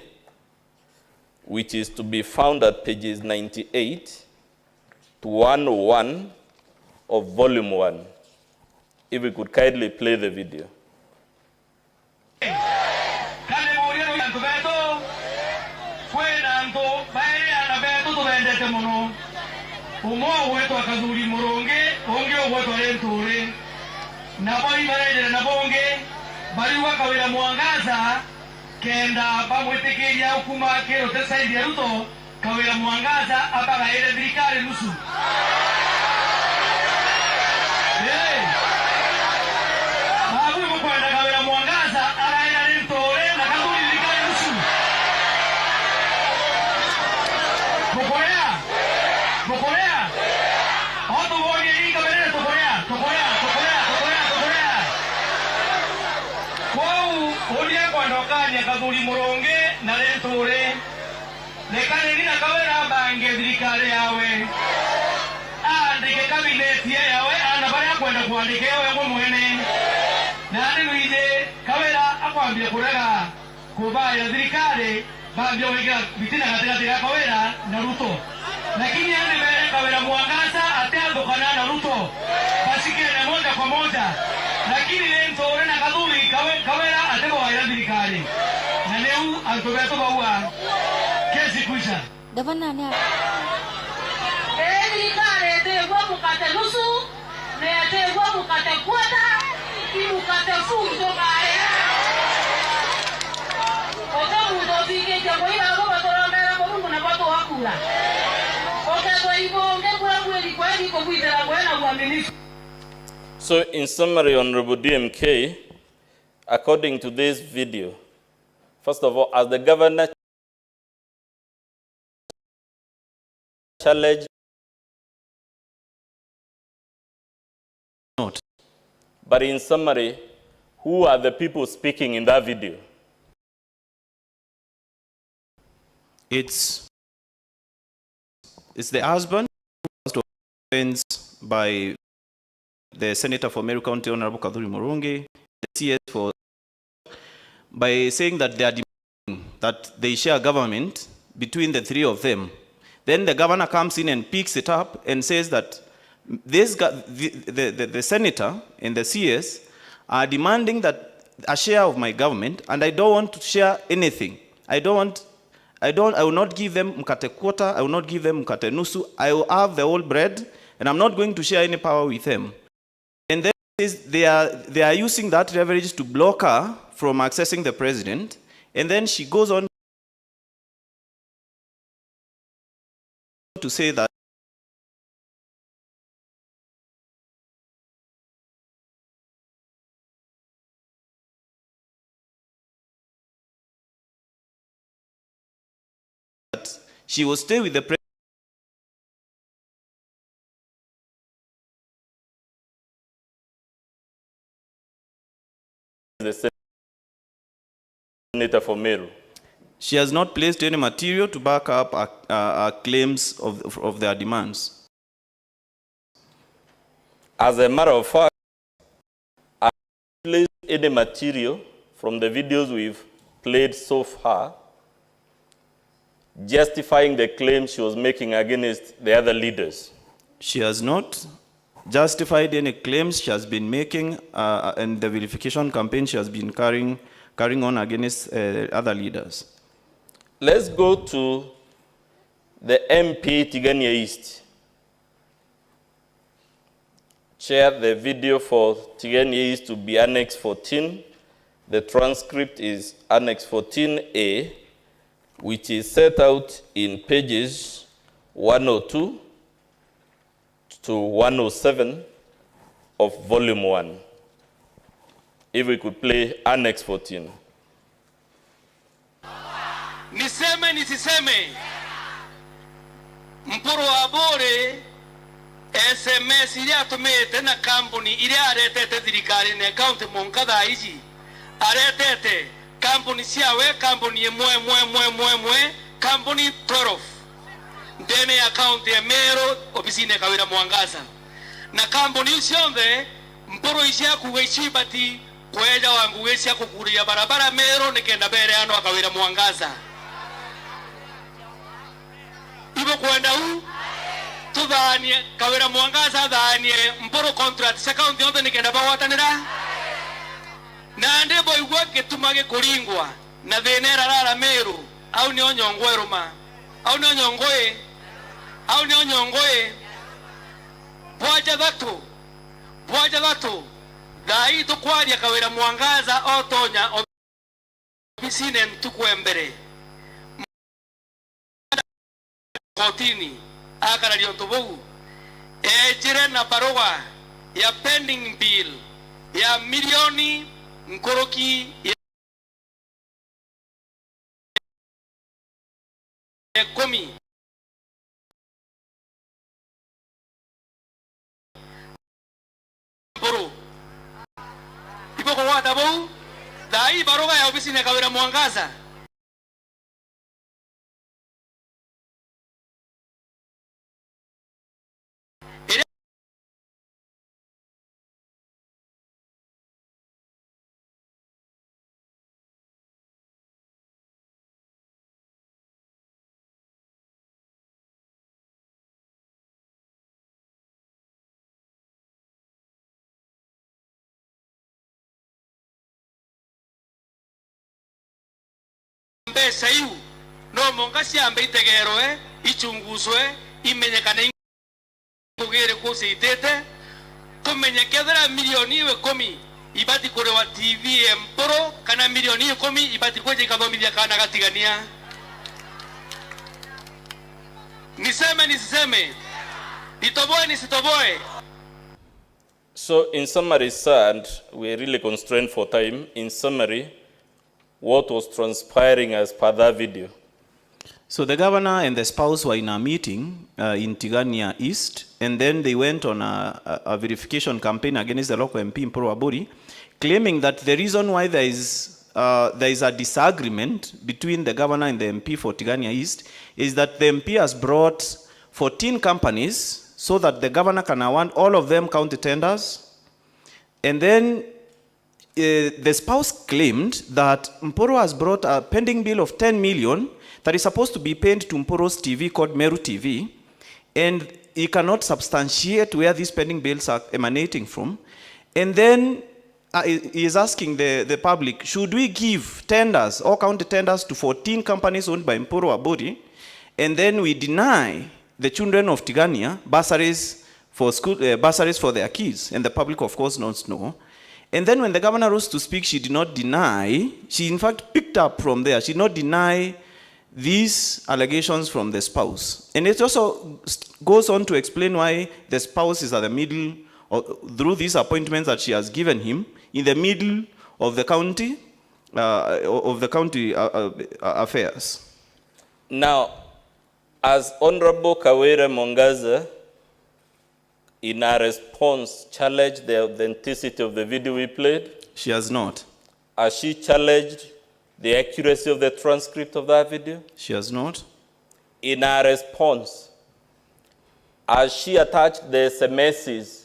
which is to be found at pages 98 to 101 of Volume 1. If we could kindly play the video. Umo wetu akazuri muronge onge wetu alentore nabali barede na bonge bali wakawira Mwangaza kenda bamwetekeria ukuma kero tesaidi ya Ruto kawira Mwangaza abaga ile dirikari nusu babu mkwenda kawira Mwangaza ala ile lentore na kazuri dirikari nusu Mokorea kwandokanya kathuri muronge na renture lekane nina kawera bange thirikari yawe andike kabineti yawe ana baria kwenda kuandika yawe mwene na ni wide kawera akwambia kurega kubaya thirikari bambia wega bitina katika kawera na Ruto lakini yani mbele kawera Mwangaza atandukana na Ruto basikene moja kwa moja lakini lento na kadhuri kawera atego wa thirikari na leo alitobeto baua kesi kuisha Gavana ne thirikari tegwa mukate nusu na tegwa mukate kwata imukate fundo kaya otamu dofike jambo ila ngo batoromera mungu na bato wakula okego ibonge kwa kweli kweli ko kuitera kwena uaminifu. So in summary, Honorable DMK, according to this video, first of all, as the governor challenged, Not. But in summary, who are the people speaking in that video? It's the husband who was offense by the Senator for Meru County, Honorable Kadhuri Murungi, the CS for, by saying that they are demanding that they share government between the three of them. Then the governor comes in and picks it up and says that this the senator and the CS are demanding that a share of my government, and I don't want to share anything. I will not give them mkate quarter, I will not give them mkate nusu, I will have the whole bread, and I'm not going to share any power with them. And then they are using that leverage to block her from accessing the president, and then she goes on to say that she will stay with the president. The Senator for Meru. She has not placed any material to back up her claims of their demands. As a matter of fact, I placed any material from the videos we've played so far justifying the claims she was making against the other leaders. She has not justified any claims she has been making, and the verification campaign she has been carrying on against other leaders. Let's go to the MP Tigania East. Chair, the video for Tigania East to be Annex 14. The transcript is Annex 14A, which is set out in pages 102 to 107 of Volume 1. If we could play Annex 14. Niseme nisiseme, mpuru wa bure SMS ili atumete na kampuni ili aretete thirikari na account Mwangaza hizi aretete kampuni siawe kampuni mwe kampuni 12 ndene account ya Meru ofisine kawira Mwangaza na kampuni sionde mpuru ishia kuwechibati kweja wangu weshia kukuria barabara Meru nikenda bere ano akawira Mwangaza ibo kwenda huu tudhanie kawira Mwangaza dhanie mporo contract account yote nikenda bawatanira na ndebo igwake tumage kuringwa na thenera rara Meru au ni onyongwe ruma au ni onyongoe bwaja dhatu dhai tukwaria kawira Mwangaza otonya obisine ntukwembere kotini akarario ntubugu ejire na barua ya pending bill ya milioni nkoroki ya 10 buru ibo kwa dabu Dai baruga ya ofisi ne kawira Mwangaza. Sayu no mongasi ambe itegero ichunguzwe imenyekane kugere kose itete kumenyekedera milioni 10 ibati kore wa TV Mporo kana milioni 10 ibati koje kathomithia kana gatigania niseme nitoboe nisitoboe. So in summary, sir, and we're really constrained for time, in summary, what was transpiring as per that video? So the governor and the spouse were in a meeting in Tigania East, and then they went on a verification campaign against the local MP in Mporo, claiming that the reason why there is a disagreement between the governor and the MP for Tigania East is that the MP has brought 14 companies so that the governor can award all of them county tenders, and then the spouse claimed that Mporo has brought a pending bill of 10 million that is supposed to be paid to Mporo's TV called Meru TV, and he cannot substantiate where these pending bills are emanating from. And then he is asking the public, should we give tenders, all county tenders, to 14 companies owned by Mporo Abori, and then we deny the children of Tigania bursaries for school, bursaries for their kids? And the public, of course, doesn't know. And then when the governor rose to speak, she did not deny, she in fact picked up from there, she did not deny these allegations from the spouse. And it also goes on to explain why the spouse is at the middle, through these appointments that she has given him, in the middle of the county, affairs. Now, as Honorable Kawira Mwangaza, in our response, challenged the authenticity of the video we played? She has not. Has she challenged the accuracy of the transcript of that video? She has not. In our response, has she attached the SMSs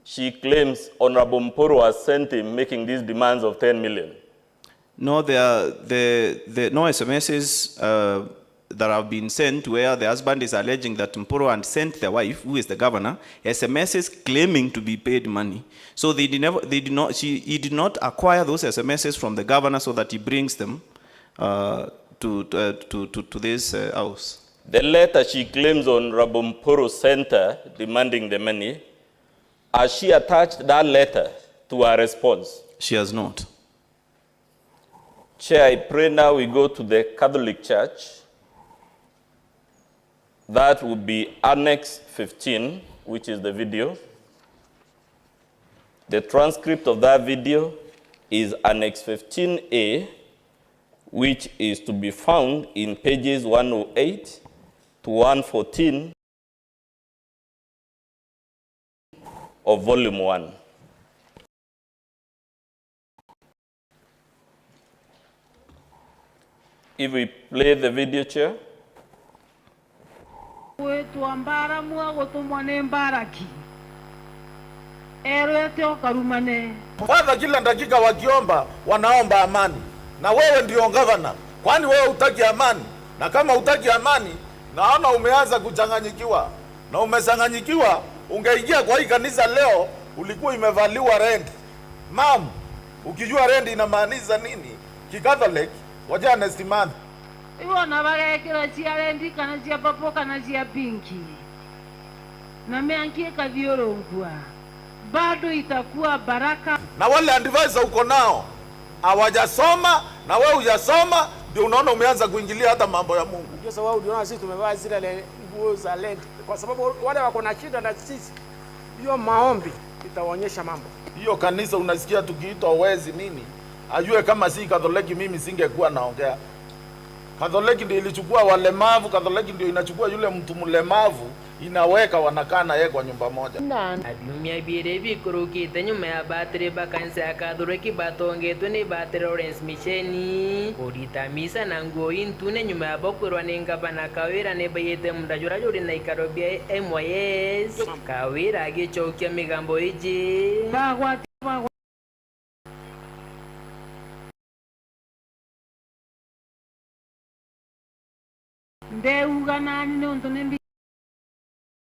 she claims Honorable Mporo has sent him making these demands of 10 million? No, there are no SMSs that have been sent where the husband is alleging that Mporo had sent the wife, who is the governor, SMSs claiming to be paid money. So he did not acquire those SMSs from the governor so that he brings them to this house. The letter she claims Honorable Mporo sent her demanding the money, has she attached that letter to her response? She has not. Chair, I pray now we go to the Catholic Church. That would be Annex 15, which is the video. The transcript of that video is Annex 15A, which is to be found in pages 108 to 114 of Volume 1. If we play the video, Chair. Wetu ambara mua gotumwane mbaraki. Erete okarumane. Kwanza kila dakika wakiomba wanaomba amani. Na wewe ndio governor. Kwani wewe hutaki amani? Na kama hutaki amani, naona umeanza kuchanganyikiwa. Na umechanganyikiwa, ungeingia kwa hii kanisa leo ulikuwa imevaliwa rent. Mam, ukijua rent inamaanisha nini? Kikatholik, wacha nestimant. Iwo na bagekera cia rendi kana cia papo kana cia pinki. Na meankie kathiorongwa. Bado itakuwa baraka. Na wale advisor uko nao hawajasoma na wewe hujasoma, ndio unaona umeanza kuingilia hata mambo ya Mungu. Ndio sababu unaona sisi tumevaa zile nguo za Uzalendo kwa sababu wale wako na shida na sisi. Hiyo maombi itaonyesha mambo. Hiyo kanisa unasikia tukiitwa wezi nini? Ajue kama si Katoliki mimi singekuwa naongea. Katholiki ndio ilichukua walemavu, Katholiki ndio inachukua yule mtu mlemavu, inaweka wanakaa na yeye kwa nyumba moja. Abiumia bire bikurukite nyuma ya batiri bakanisa ya Katholiki batongetwe ni batiri Lawrence Micheni. Kuritamisa na nguo intune nyuma ya bokwirwa ni ngavana Kawira ni bayete mundajura yuri na ikarobia MYS. Kawira agichokia migambo iji. ndeuga nani nonto nembi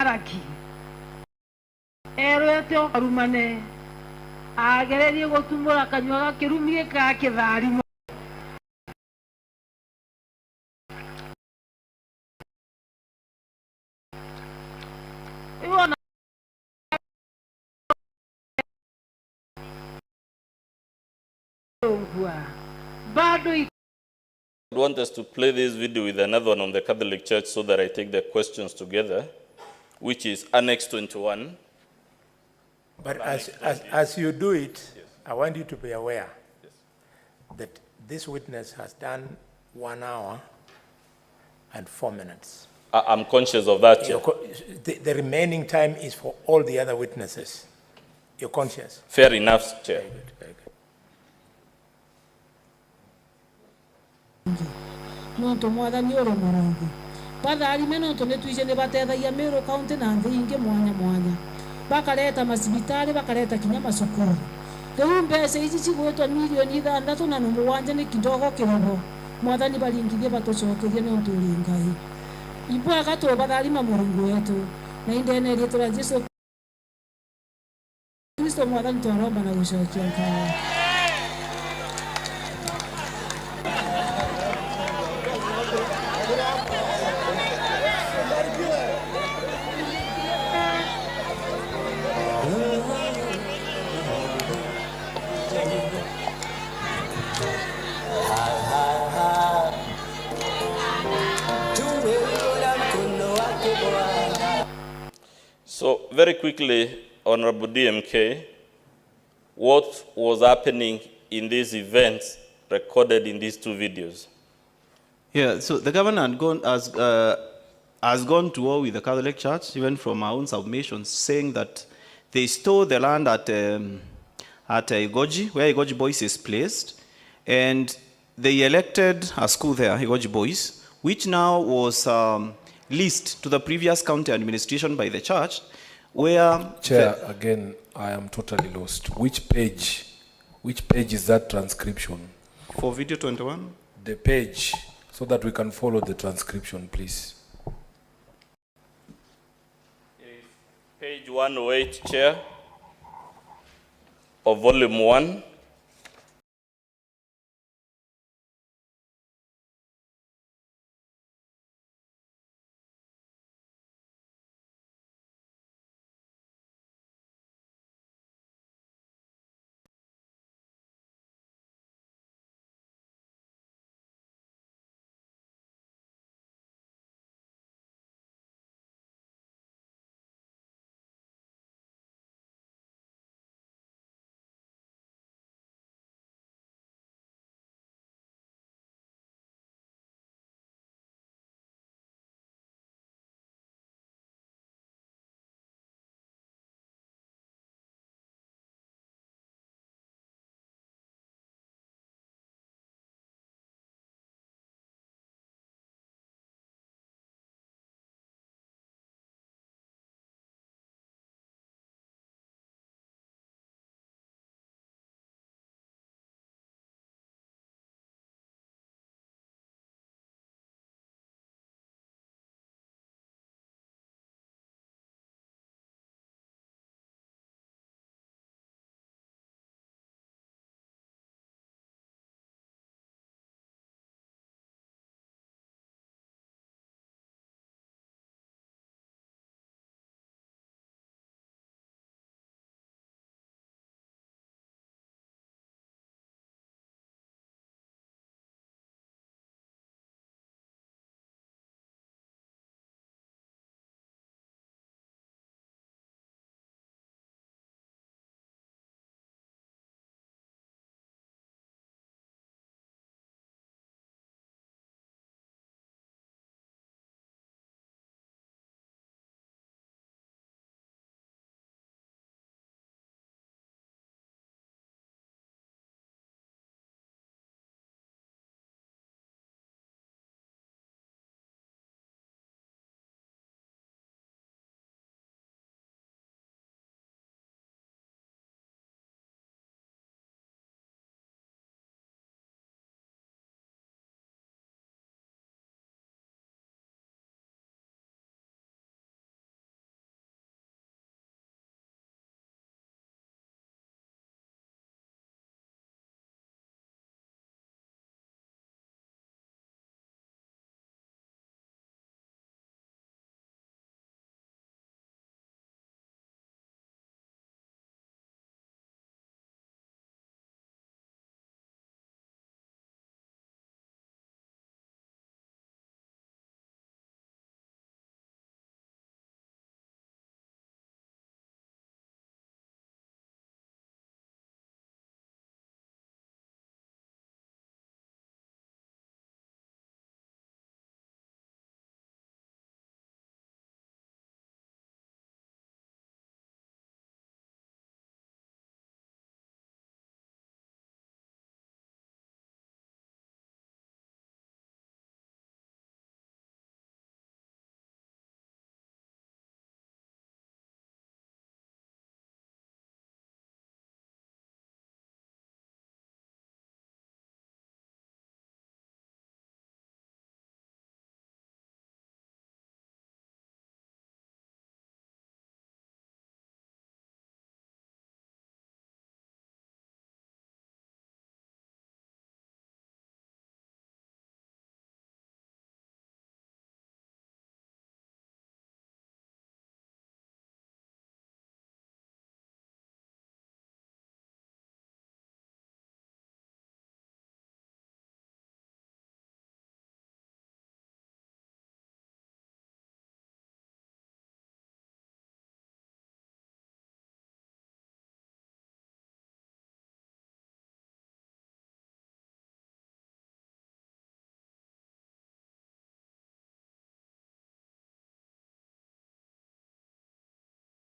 araki ero yate arumane agererie gutumura kanywa gakirumie ka kitharimo ibona bado I want us to play this video with another one on the Catholic Church so that I take the questions together, which is Annex 21. But as you do it, yes. I want you to be aware that this witness has done 1 hour and 4 minutes. I'm conscious of that, Chair. The remaining time is for all the other witnesses. You're conscious? Fair enough, Chair. Very good, very good. nonto mwathani oro morongo patharime nonto nitwije ni batethagia Meru County na nthi ingi mwanya mwanya bakareta masibitari bakareta kinya macukuru riu mbeca ici cigwitwo milioni 6 na mũgwanja ni kidogo kirogo mwathani baringithie batucokerie nonto uri Ngai ibwaga tu batharima Mũrungu wetu na indene rĩtwa rĩa Jesu Kristo mwathani twaromba na gucokia Ngai. So, very quickly, Honorable DMK, what was happening in these events recorded in these 2 videos? Yeah, so the governor has gone to war with the Catholic Church, even from our own submissions, saying that they stole the land at Igoji, where Igoji Boys is placed, and they elected a school there, Igoji Boys, which now was leased to the previous county administration by the church, where... Chair, again, I am totally lost. Which page is that transcription? For video 21? The page, so that we can follow the transcription, please. Page 108, Chair, of volume 1.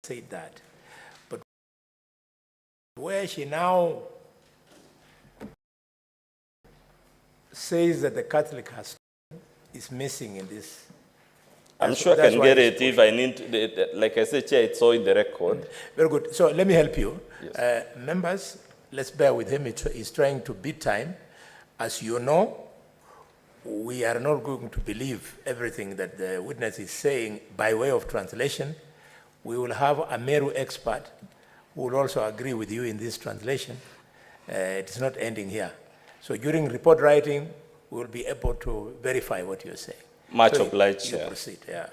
said that. But where she now says that the Catholic is missing in this. I'm sure I can get it if I need, like I said, Chair, it's all in the record. Very good. So let me help you. Yes. Members, let's bear with him. He's trying to beat time. As you know, we are not going to believe everything that the witness is saying by way of translation. We will have a Meru expert who will also agree with you in this translation. It's not ending here. So during report writing, we will be able to verify what you're saying. Much so obliged, you Chair. Proceed, yeah.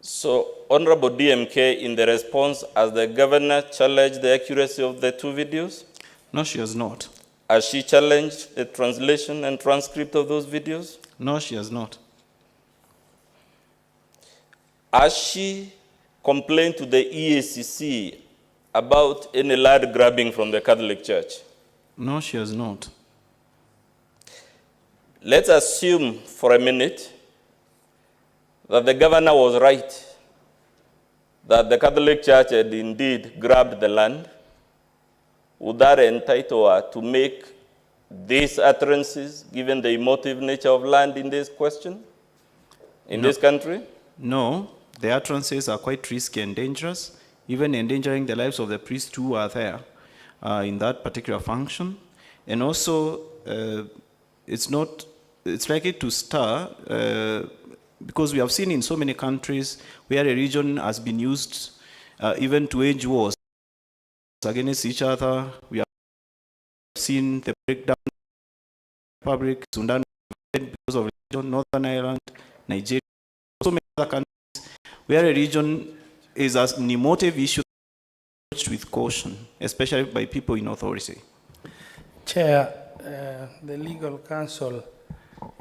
So, Honorable DMK, in the response, has the governor challenged the accuracy of the two videos? No, she has not. Has she challenged the translation and transcript of those videos? No, she has not. Has she complained to the EACC about any land grabbing from the Catholic Church? No, she has not. Let's assume for a minute that the governor was right, that the Catholic Church had indeed grabbed the land. Would that entitle her to make these utterances, given the emotive nature of land in this question, in this country? No, the utterances are quite risky and dangerous, even endangering the lives of the priests who are there in that particular function. And also, it's likely to stir, because we have seen in so many countries where a region has been used even to wage wars against each other. We have seen the breakdown of the Republic, Sudan because of religion, Northern Ireland, Nigeria, so many other countries where a region is an emotive issue with caution, especially by people in authority. Chair, the legal counsel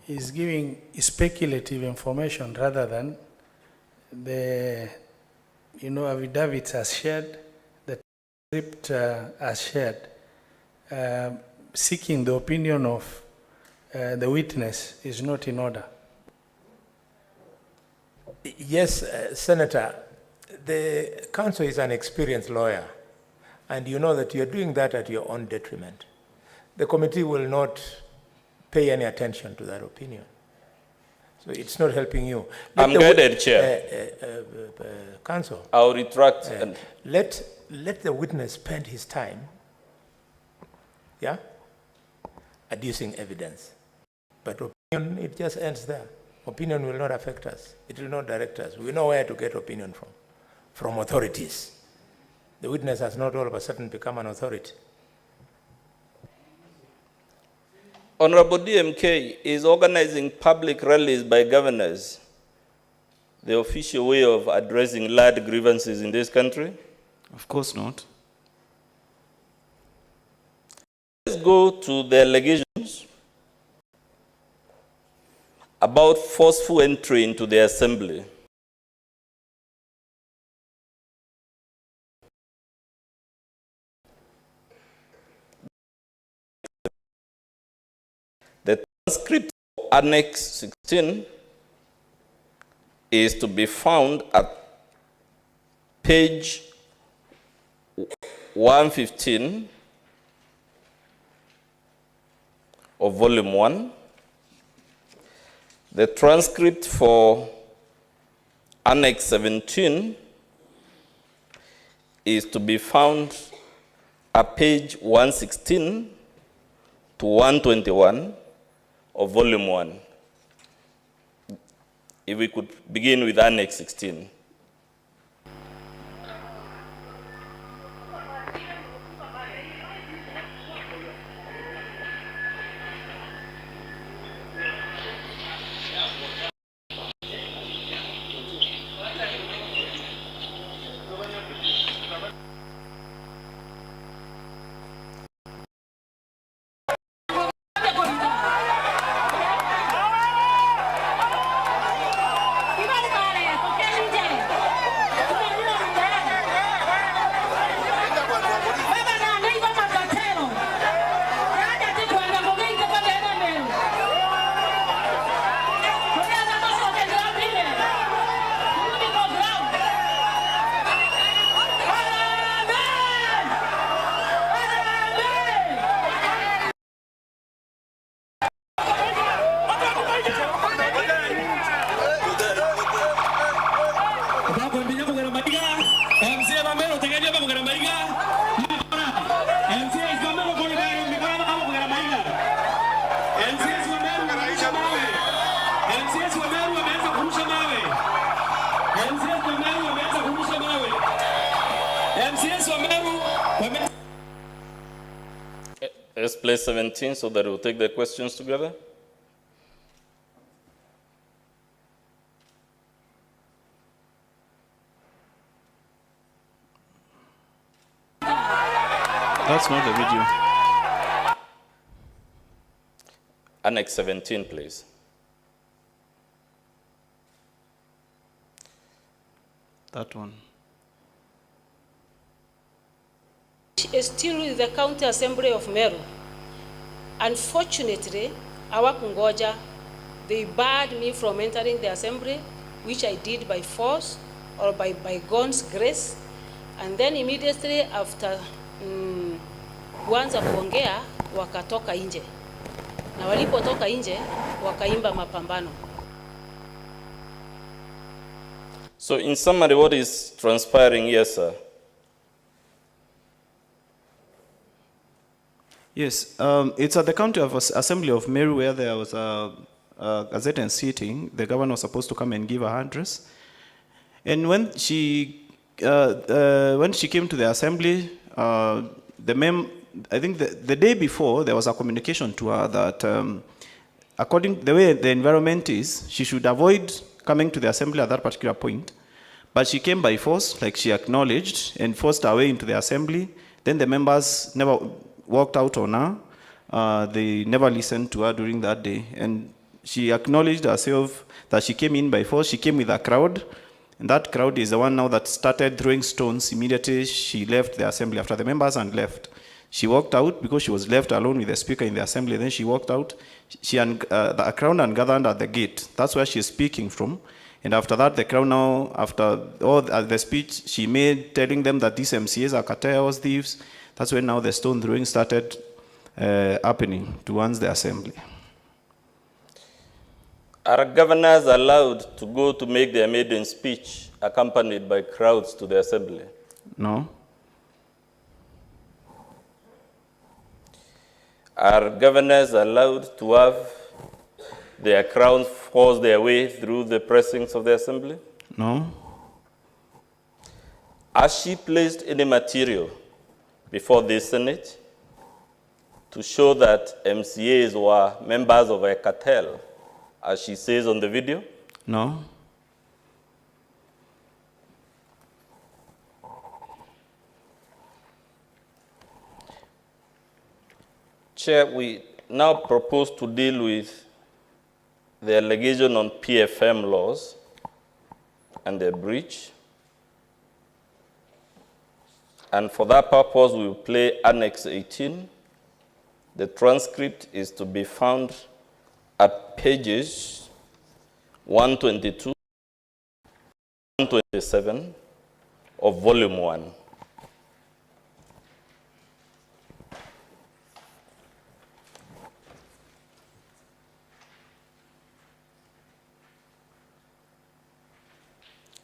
is giving speculative information rather than the, affidavits as shared, the script as shared. Seeking the opinion of the witness is not in order. Yes, Senator, the counsel is an experienced lawyer, and you know that you're doing that at your own detriment. The committee will not pay any attention to that opinion. So it's not helping you. I'm guided, Chair. Counsel. I'll retract. Let the witness spend his time, adducing evidence. But opinion, it just ends there. Opinion will not affect us. It will not direct us. We know where to get opinion from authorities. The witness has not all of a sudden become an authority. Honorable DMK, is organizing public rallies by governors the official way of addressing land grievances in this country? Of course not. Let's go to the allegations about forceful entry into the assembly. The transcript of Annex 16 is to be found at page 115 of volume 1. The transcript for Annex 17 is to be found at page 116 to 121 of volume 1. If we could begin with Annex 16. Let's play 17 so that we'll take the questions together. That's not the video. Annex 17, please. That one. Is still with the County Assembly of Meru. Unfortunately, our Kungoja, they barred me from entering the assembly, which I did by force or by God's grace. And then immediately after kuanza kuongea wakatoka nje. Na walipotoka nje wakaimba mapambano. So in summary, what is transpiring here, sir? Yes, it's at the County Assembly of Meru where there was a Gazette sitting. The governor was supposed to come and give her address. And when she came to the assembly, I think the day before, there was a communication to her that according to the way the environment is, she should avoid coming to the assembly at that particular point. But she came by force, like she acknowledged, and forced her way into the assembly. Then the members never walked out on her. They never listened to her during that day. And she acknowledged herself that she came in by force. She came with a crowd. And that crowd is the one now that started throwing stones immediately she left the assembly, after the members had left. She walked out because she was left alone with the speaker in the assembly. Then she walked out. The crowd and gathered at the gate. That's where she's speaking from. And after that, the crowd now, after all the speech she made, telling them that these MCAs are cartels, thieves, that's when now the stone throwing started happening towards the assembly. Are governors allowed to go to make their maiden speech accompanied by crowds to the assembly? No. Are governors allowed to have their crowns force their way through the precincts of the assembly? No. Has she placed any material before the Senate to show that MCAs were members of a cartel, as she says on the video? No. Chair, we now propose to deal with the allegation on PFM laws and their breach. And for that purpose, we will play Annex 18. The transcript is to be found at pages 122, 127 of Volume 1.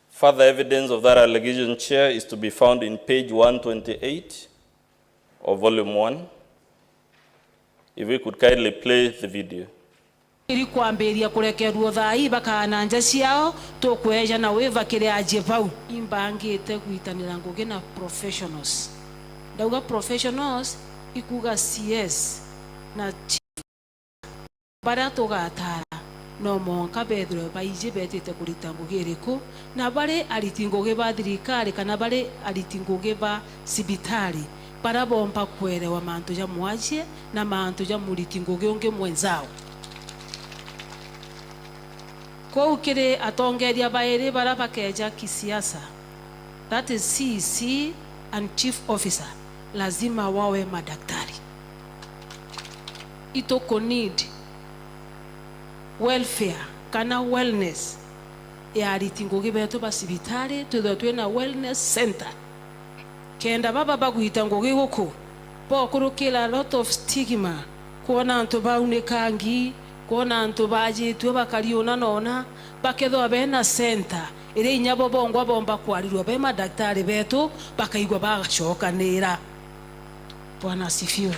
Further evidence of that allegation, Chair, is to be found in page 128 of Volume 1. If we could kindly play the video. Ili kuambiria kurekerwo thai bakana nja ciao tukweja na wiva kire aje pau imbangite gwitanira ngugi na professionals ndauga professionals ikuga CS na bara tugatara no monka bethro baije betete kurita ngugi iriku na bare ariti ngugi ba thirikari kana bare ariti ngugi ba sibitari para bomba kwerewa mantu ja mwaje na mantu ja muriti ngugi unge mwenzao ko ukire atongeria baere bara bakeja kisiasa, that is CEC and chief officer lazima wawe madaktari. Itoko need welfare kana wellness ya ritingoge beto basibitari tudotwe na wellness center kenda baba baguita ngoge goko bokurukira a lot of stigma kuona antu baunekangi kuona antu baje tu bakariona nona bakethwa bena center ire inyabo bongwa bomba kwarirwa be madaktari beto bakaigwa bagacokanira. Bwana asifiwe.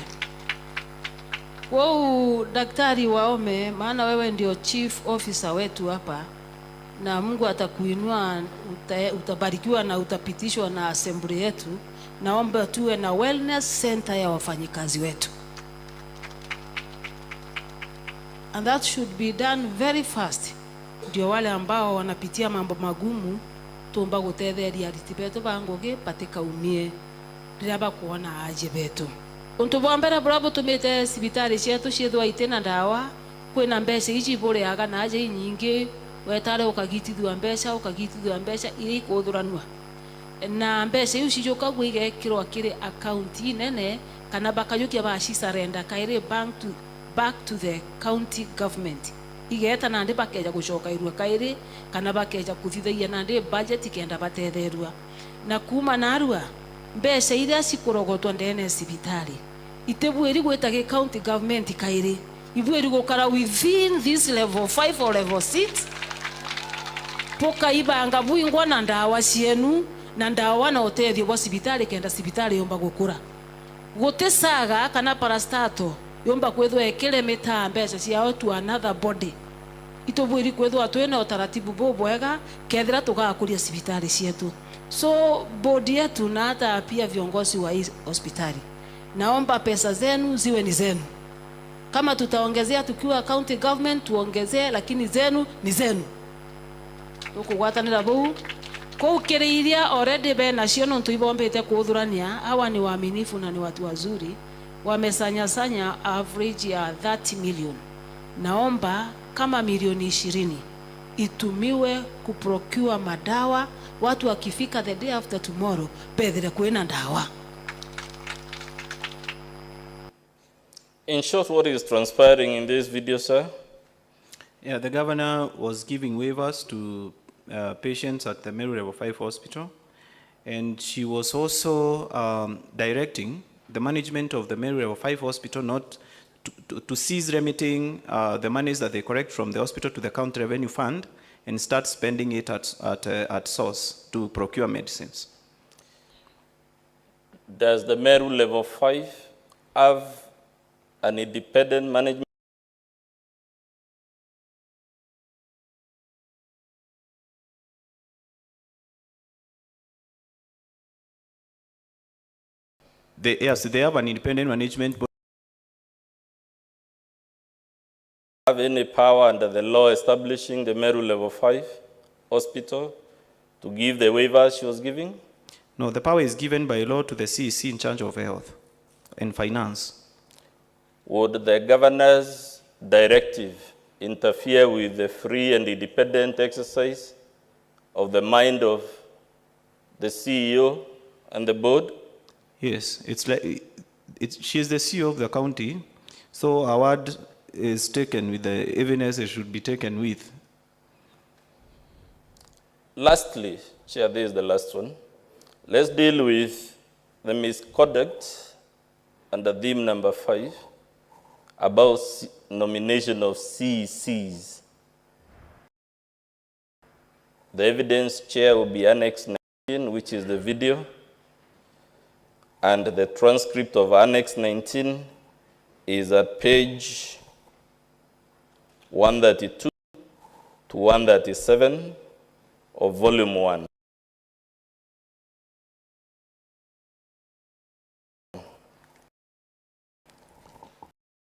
Wao daktari waome, maana wewe ndio chief officer wetu hapa na Mungu atakuinua, utabarikiwa na utapitishwa na assembly yetu. Naomba tuwe na wellness center ya wafanyikazi wetu. and that should be done very fast. Ndio wale ambao wanapitia mambo magumu tumba gutetheria ariti betu bangugi patika umie rira bakuona aje betu. Untu bwa mbere brabo tumite sibitari cietu ciethwa itena ndawa kwina mbeca ici bure aga na aje nyingi wetare ukagitithwa mbeca iri kuthuranwa na mbeca ici ciuka gwigekirwa kiri account nene kana bakayukia bacicarenda kairi back to the county government igeta na ndi bakeja gucoka irua kairi kana bakeja kuthithagia na ndi budget kenda bathetherua na kuma narua mbeca iria cikurogotwa ndene sibitari itebwiri gwitage county government kairi ibwiri gukara within this level 5 or level 6 poka ibanga buingwa na ndawa cienu na ndawa na utethio bwa sibitari kenda sibitari yomba gukura gutesaga kana parastato yomba kwethwa ekele meta mbeca ciao to another body itobwiri kwethwa twena utaratibu bobwega kethira tugakuria sibitari cietu. So bodi yetu na hata pia viongozi wa hospitali, naomba pesa zenu ziwe ni zenu. Kama tutaongezea tukiwa county government tuongezee, lakini zenu ni zenu. Tukugwatanira buu kwa ukiriria already bena ciono tuibombete kuthurania. Hawa ni waaminifu na ni watu wazuri, wamesanya average ya 30 million. Naomba kama milioni 20 itumiwe kuprocure madawa, watu wakifika the day after tomorrow pedre kuena ndawa. In short, what is transpiring in this video, sir? Yeah, the governor was giving waivers to patients at the Meru Level 5 hospital, and she was also directing the management of the Meru Level 5 hospital not to cease remitting the monies that they collect from the hospital to the county revenue fund and start spending it at source to procure medicines. Does the Meru Level 5 have an independent management? Yes, they have an independent management board. Have any power under the law establishing the Meru Level 5 hospital to give the waivers she was giving? No, the power is given by law to the CEC in charge of health and finance. Would the governor's directive interfere with the free and independent exercise of the mind of the CEO and the board? Yes, she is the CEO of the county, so our word is taken with the evidence it should be taken with. Lastly, Chair, this is the last one. Let's deal with the misconduct under theme number 5 about nomination of CECs. The evidence, Chair, will be Annex 19, which is the video, and the transcript of Annex 19 is at page 132 to 137 of Volume 1.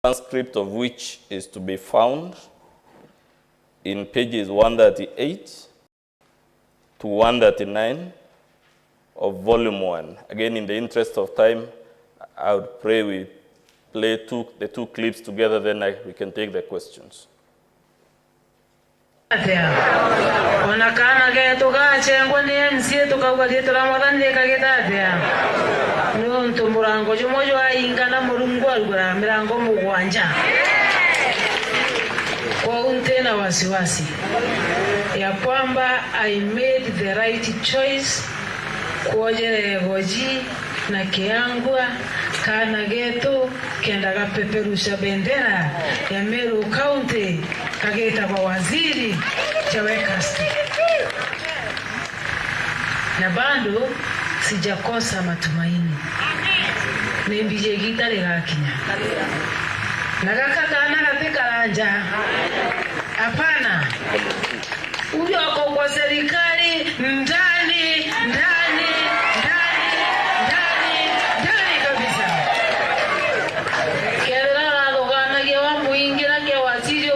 Transcript of which is to be found in pages 138 to 139 of Volume 1. Again, in the interest of time, I would pray we play the two clips together, then we can take the questions. Kwa wasiwasi ya kwamba I made the right choice kuojere goji na kiangwa kana geto kenda gapeperusha bendera ya Meru County kageta kwa waziri chawekasti na bado sijakosa matumaini nembije gitare gakinya nagakakana gatekaranja hapana huyo ako kwa serikali ndani kabisa. Kera dogana ke wa muingira ke waziri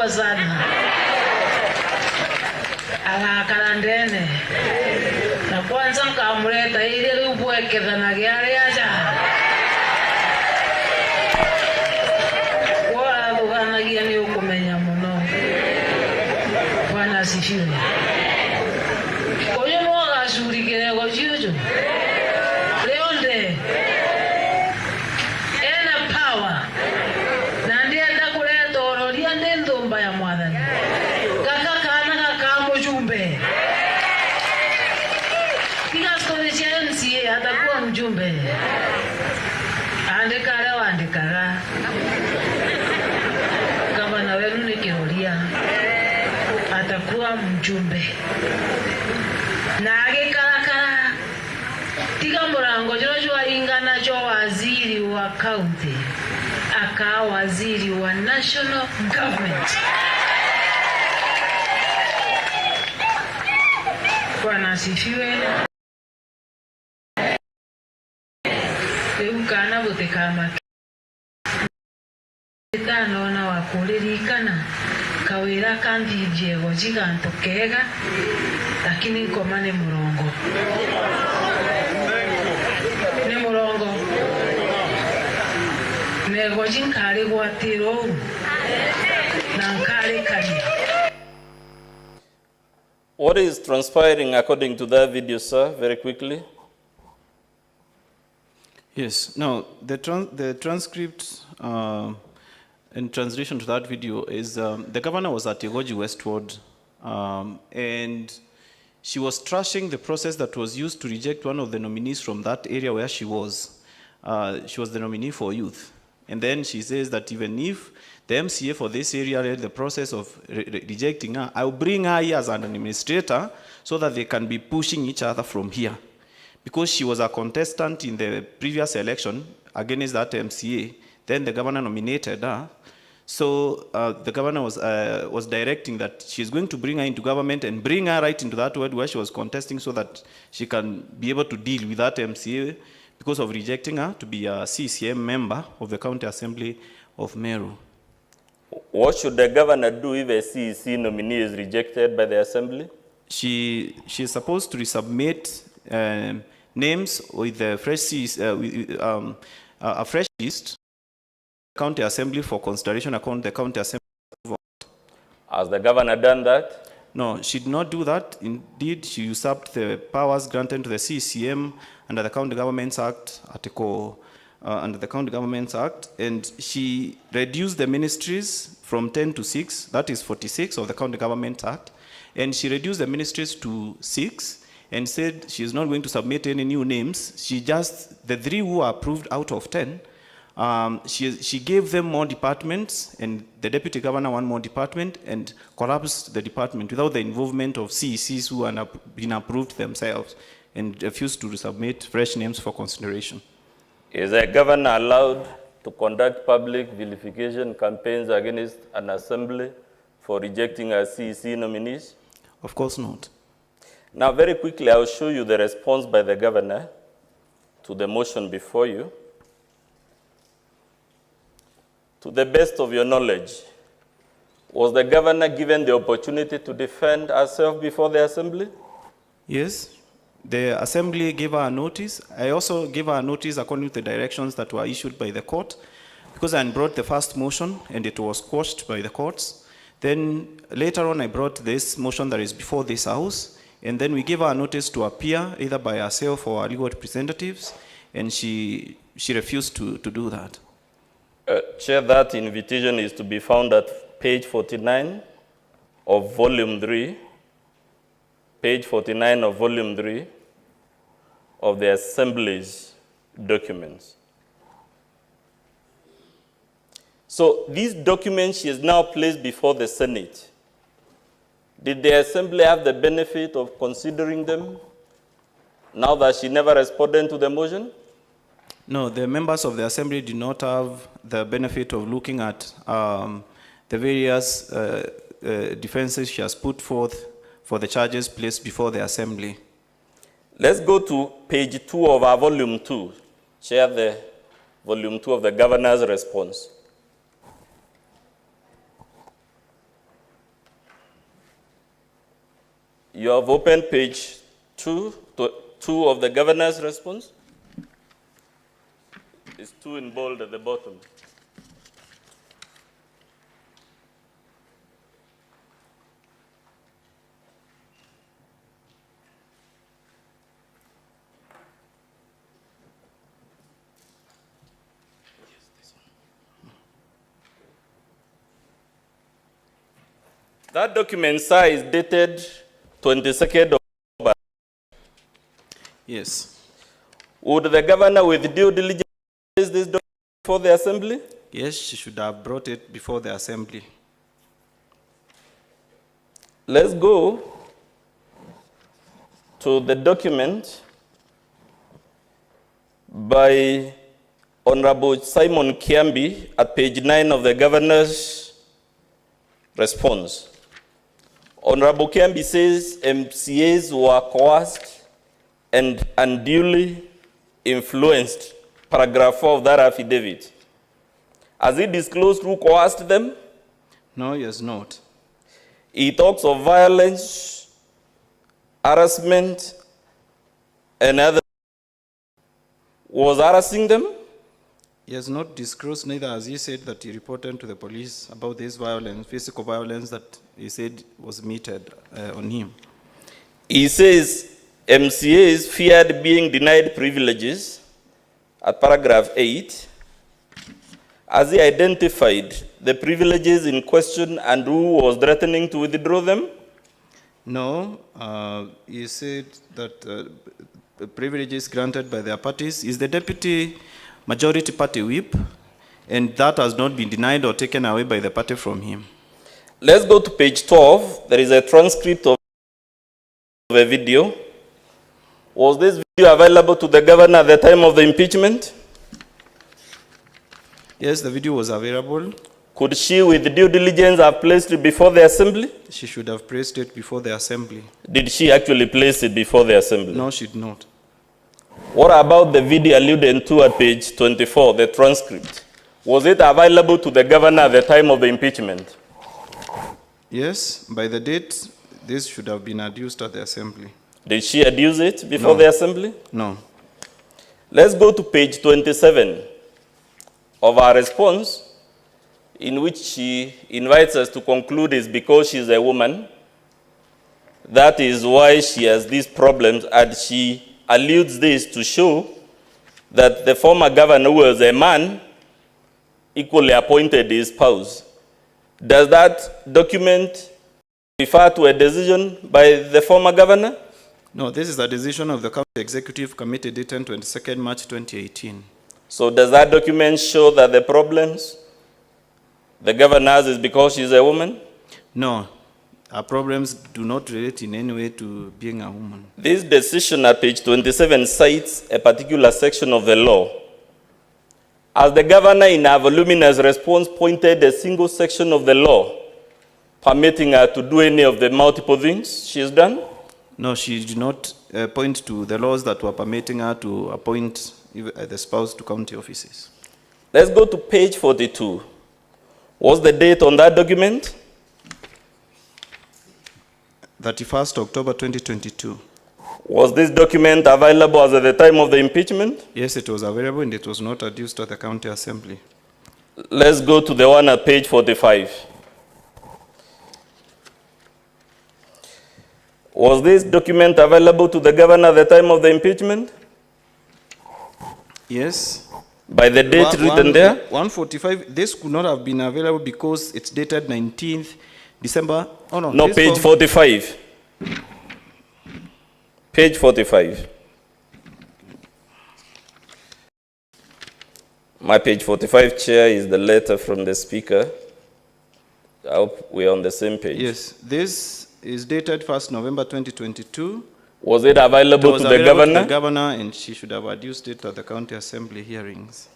kubwa sana. Akakarandene. Na kwanza nkamuleta ili ubwekeza na gari aja. Wala dhuganagia ni ukumenya muno. Bwana asifiwe. Oyo mwaga shurikire kwa juju. Leonde. Ena power. Na ndienda kuleta ororia ndendo mbaya mwathani. Kaka kana kaka mjumbe. Atakuwa mjumbe. Andika leo andika. Kama na wewe ni kiroria. Atakuwa mjumbe. Na agikarakara. Tiga murango Joshua ingana jo waziri wa county. Aka waziri wa national government. Bwana asifiwe. Kana butekama tano na wakuririkana kawira kandi Diego jiganto kega lakini ngoma ni murongo nego jinkari gwatiro na nkari kali. What is transpiring according to that video, sir, very quickly? Yes. Now, the transcript and translation to that video is the governor was at Igoji Westward, and she was trashing the process that was used to reject one of the nominees from that area where she was. She was the nominee for youth. And then she says that even if the MCA for this area led the process of rejecting her, I'll bring her here as an administrator so that they can be pushing each other from here. Because she was a contestant in the previous election against that MCA, then the governor nominated her. So the governor was directing that she's going to bring her into government and bring her right into that ward where she was contesting so that she can be able to deal with that MCA because of rejecting her to be a CCM member of the County Assembly of Meru. What should the governor do if a CEC nominee is rejected by the Assembly? She is supposed to resubmit names with the fresh a fresh list, County Assembly for consideration according to the County Assembly. Has the governor done that? No, she did not do that. Indeed, she usurped the powers granted to the CCM under the County Governments Act, under the County Governments Act, and she reduced the ministries from 10 to 6, that is 46 of the County Government Act, and she reduced the ministries to 6, and said she is not going to submit any new names. She just, the 3 who are approved out of 10, she gave them more departments, and the deputy governor one more department, and collapsed the department without the involvement of CECs who had been approved themselves, and refused to submit fresh names for consideration. Is the governor allowed to conduct public vilification campaigns against an assembly for rejecting a CEC nominees? Of course not. Now, very quickly, I'll show you the response by the governor to the motion before you. To the best of your knowledge, was the governor given the opportunity to defend herself before the assembly? Yes. The assembly gave her a notice. I also gave her a notice according to the directions that were issued by the court, because I brought the first motion and it was quashed by the courts. Then later on, I brought this motion that is before this house, and then we gave her a notice to appear either by herself or her legal representatives, and she refused to do that. Chair, that invitation is to be found at page 49 of volume 3, page 49 of volume 3 of the Assembly's documents. So these documents she has now placed before the Senate. Did the Assembly have the benefit of considering them now that she never responded to the motion? No, the members of the Assembly did not have the benefit of looking at the various defenses she has put forth for the charges placed before the Assembly. Let's go to page 2 of our volume 2. Share the volume 2 of the governor's response. You have opened page 2 of the governor's response. It's 2 in bold at the bottom. That document, sir, is dated 22nd of October. Yes. Would the governor with due diligence place this document before the assembly? Yes, she should have brought it before the assembly. Let's go to the document by Honorable Simon Kiambi at page 9 of the governor's response. Honorable Kiambi says MCAs were coerced and unduly influenced, paragraph 4 of that affidavit. Has he disclosed who coerced them? No, he has not. He talks of violence, harassment, and other. Was harassing them? He has not disclosed, neither has he said that he reported to the police about this violence, physical violence that he said was meted on him. He says MCAs feared being denied privileges at paragraph 8. Has he identified the privileges in question and who was threatening to withdraw them? No, he said that the privileges granted by their parties is the deputy majority party whip, and that has not been denied or taken away by the party from him. Let's go to page 12. There is a transcript of a video. Was this video available to the governor at the time of the impeachment? Yes, the video was available. Could she, with due diligence, have placed it before the assembly? She should have placed it before the assembly. Did she actually place it before the assembly? No, she did not. What about the video alluded to at page 24, the transcript? Was it available to the governor at the time of the impeachment? Yes, by the date, this should have been adduced at the assembly. Did she adduce it before the assembly? No. Let's go to page 27 of our response, in which she invites us to conclude is because she's a woman. That is why she has these problems, and she alludes this to show that the former governor, who was a man, equally appointed his spouse. Does that document refer to a decision by the former governor? No, this is a decision of the County Executive Committee dated 22nd March 2018. So does that document show that the problems the governor has is because she's a woman? No, our problems do not relate in any way to being a woman. This decision at page 27 cites a particular section of the law. As the governor in her voluminous response pointed a single section of the law permitting her to do any of the multiple things she's done? No, she did not point to the laws that were permitting her to appoint the spouse to county offices. Let's go to page 42. What's the date on that document? 31st October 2022. Was this document available as at the time of the impeachment? Yes, it was available and it was not adduced at the county assembly. Let's go to the one at page 45. Was this document available to the governor at the time of the impeachment? Yes. By the date written there? 145, this could not have been available because it's dated 19th December. Oh no. No, page 45. Page 45. My page 45, Chair, is the letter from the Speaker. I hope we're on the same page. Yes, this is dated 1st November 2022. Was it available to the governor? To the governor, and she should have adduced it at the county assembly hearings.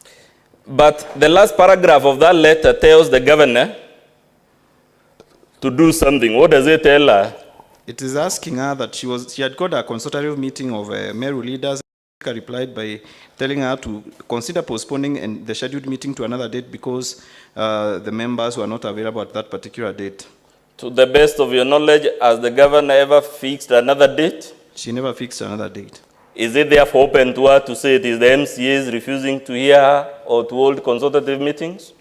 But the last paragraph of that letter tells the governor to do something. What does it tell her? It is asking her that she had got a consultative meeting of Meru leaders. She replied by telling her to consider postponing the scheduled meeting to another date because the members were not available at that particular date. To the best of your knowledge, has the governor ever fixed another date? She never fixed another date. Is it therefore open to her to say it is the MCAs refusing to hear her or to hold consultative meetings?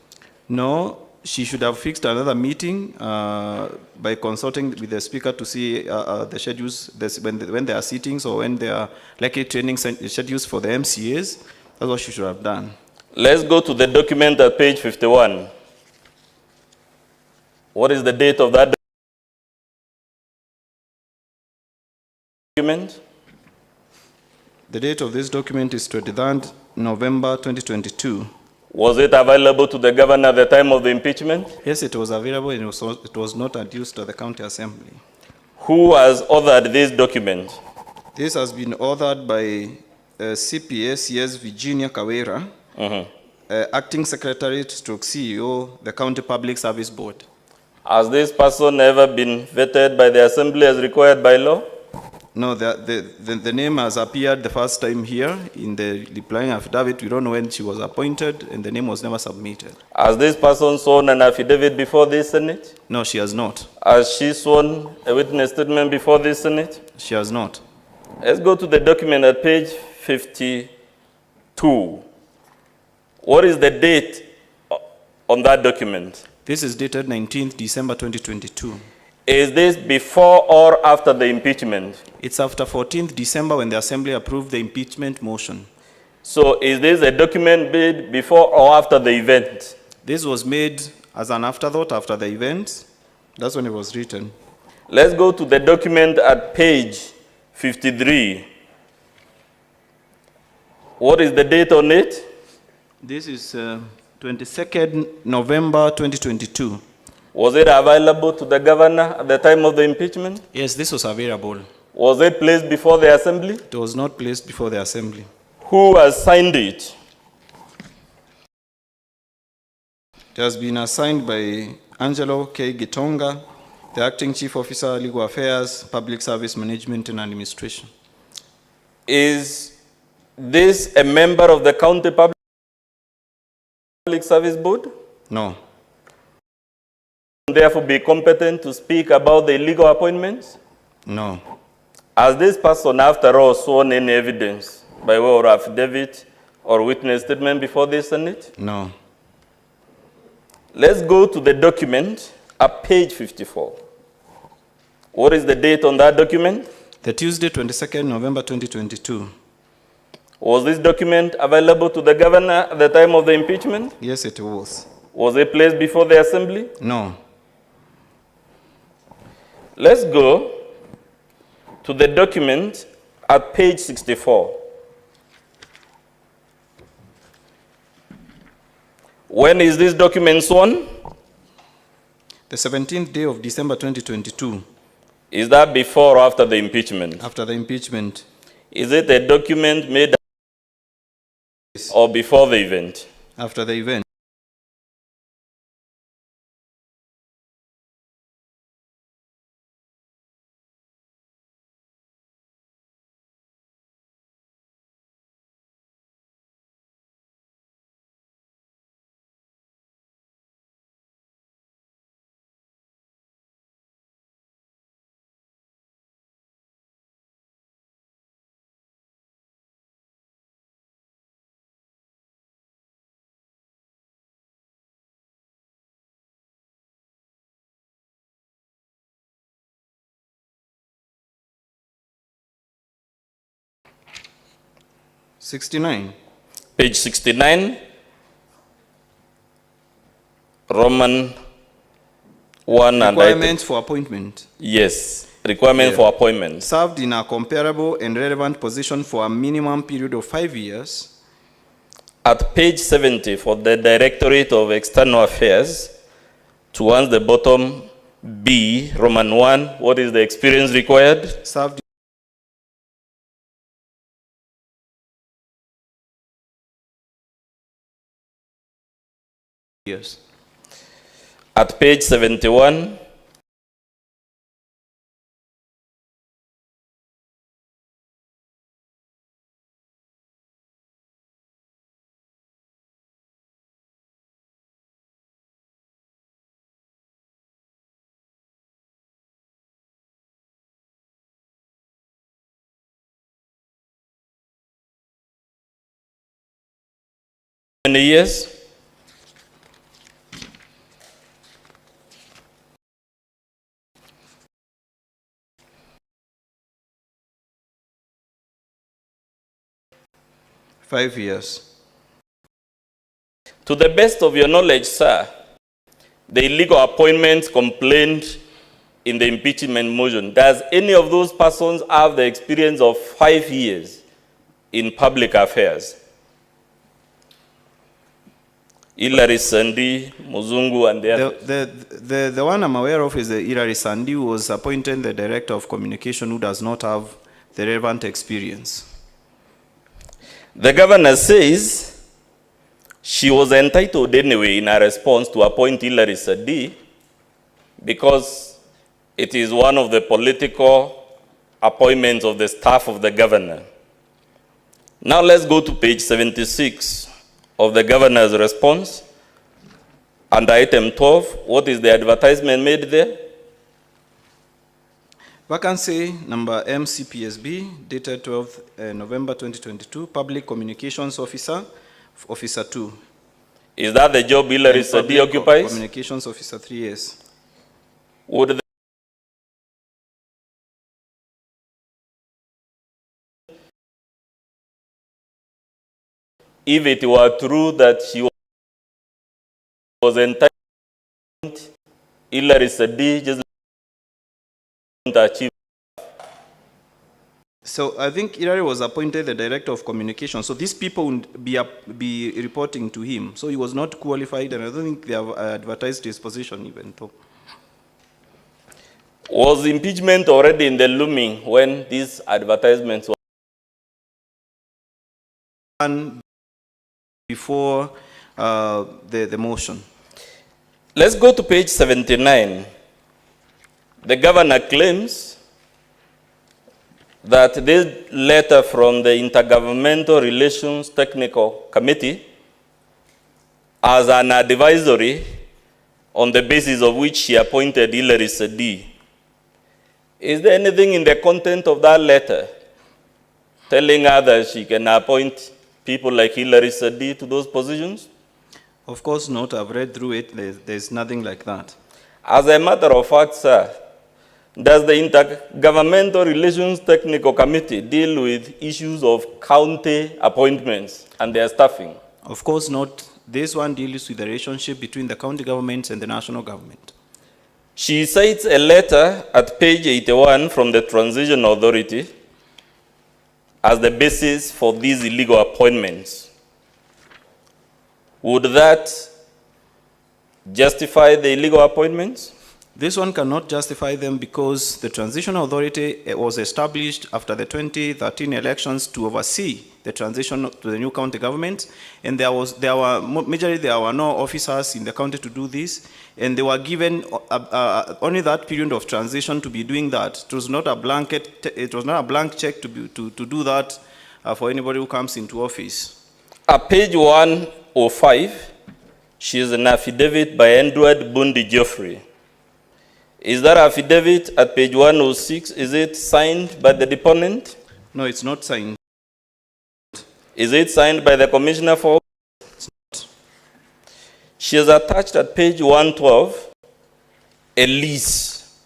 No, she should have fixed another meeting by consulting with the speaker to see the schedules, when there are sittings or when there are likely training schedules for the MCAs. That's what she should have done. Let's go to the document at page 51. What is the date of that document? The date of this document is 23rd November 2022. Was it available to the governor at the time of the impeachment? Yes, it was available and it was not adduced to the county assembly. Who has authored this document? This has been authored by CPS, yes, Virginia Kawera, Acting Secretary stroke CEO, the County Public Service Board. Has this person ever been vetted by the assembly as required by law? No, the name has appeared the first time here in the replying affidavit. We don't know when she was appointed, and the name was never submitted. Has this person sworn an affidavit before this Senate? No, she has not. Has she sworn a witness statement before this Senate? She has not. Let's go to the document at page 52. What is the date on that document? This is dated 19th December 2022. Is this before or after the impeachment? It's after 14th December when the Assembly approved the impeachment motion. So is this a document made before or after the event? This was made as an afterthought after the event. That's when it was written. Let's go to the document at page 53. What is the date on it? This is 22nd November 2022. Was it available to the governor at the time of the impeachment? Yes, this was available. Was it placed before the assembly? It was not placed before the assembly. Who has signed it? It has been assigned by Angelo K. Gitonga, the Acting Chief Officer, Legal Affairs, Public Service Management and Administration. Is this a member of the County Public Service Board? No. Therefore be competent to speak about the illegal appointments? No. Has this person, after all, sworn any evidence by way of affidavit or witness statement before the Senate? No. Let's go to the document at page 54. What is the date on that document? The Tuesday, 22nd November 2022. Was this document available to the governor at the time of the impeachment? Yes, it was. Was it placed before the assembly? No. Let's go to the document at page 64. When is this document sworn? The 17th day of December 2022. Is that before or after the impeachment? After the impeachment. Is it a document made or before the event? After the event. Page 69, Roman 1 and requirements for appointment. Yes, requirement for appointment. Served in a comparable and relevant position for a minimum period of 5 years. At page 70 for the Directorate of External Affairs, towards the bottom B, Roman 1, what is the experience required? Served years. At page 71, many years? Five years. To the best of your knowledge, sir, the illegal appointments complained in the impeachment motion, does any of those persons have the experience of 5 years in public affairs? Hilary Sandi, Muzungu, and the others. The one I'm aware of is the Hilary Sandi, who was appointed the director of communication, who does not have the relevant experience. The governor says she was entitled anyway in her response to appoint Hilary Sandi because it is one of the political appointments of the staff of the governor. Now let's go to page 76 of the governor's response. Under item 12, what is the advertisement made there? Vacancy number MCPSB, dated 12th November 2022, Public Communications Officer, Officer 2. Is that the job Hilary Sandi occupies? Communications Officer 3, yes. Would the if it were true that she was entitled, Hilary Sandi just achieve. So I think Hilary was appointed the director of communication. So these people would be reporting to him. So he was not qualified, and I don't think they have advertised his position even though. Was impeachment already in the looming when these advertisements were done before the motion? Let's go to page 79. The governor claims that this letter from the Intergovernmental Relations Technical Committee as an advisory on the basis of which she appointed Hilary Sandi. Is there anything in the content of that letter telling her that she can appoint people like Hilary Sandi to those positions? Of course not. I've read through it. There's nothing like that. As a matter of fact, sir, does the Intergovernmental Relations Technical Committee deal with issues of county appointments and their staffing? Of course not. This one deals with the relationship between the county governments and the national government. She cites a letter at page 81 from the Transition Authority as the basis for these illegal appointments. Would that justify the illegal appointments? This one cannot justify them because the Transition Authority was established after the 2013 elections to oversee the transition to the new county government, and there were no officers in the county to do this, and they were given only that period of transition to be doing that. It was not a blanket. It was not a blank check to do that for anybody who comes into office. At page 105, she is an affidavit by Edward Bundi Geoffrey. Is that affidavit at page 106, is it signed by the deponent? No, it's not signed. Is it signed by the commissioner for? It's not. She has attached at page 112 a lease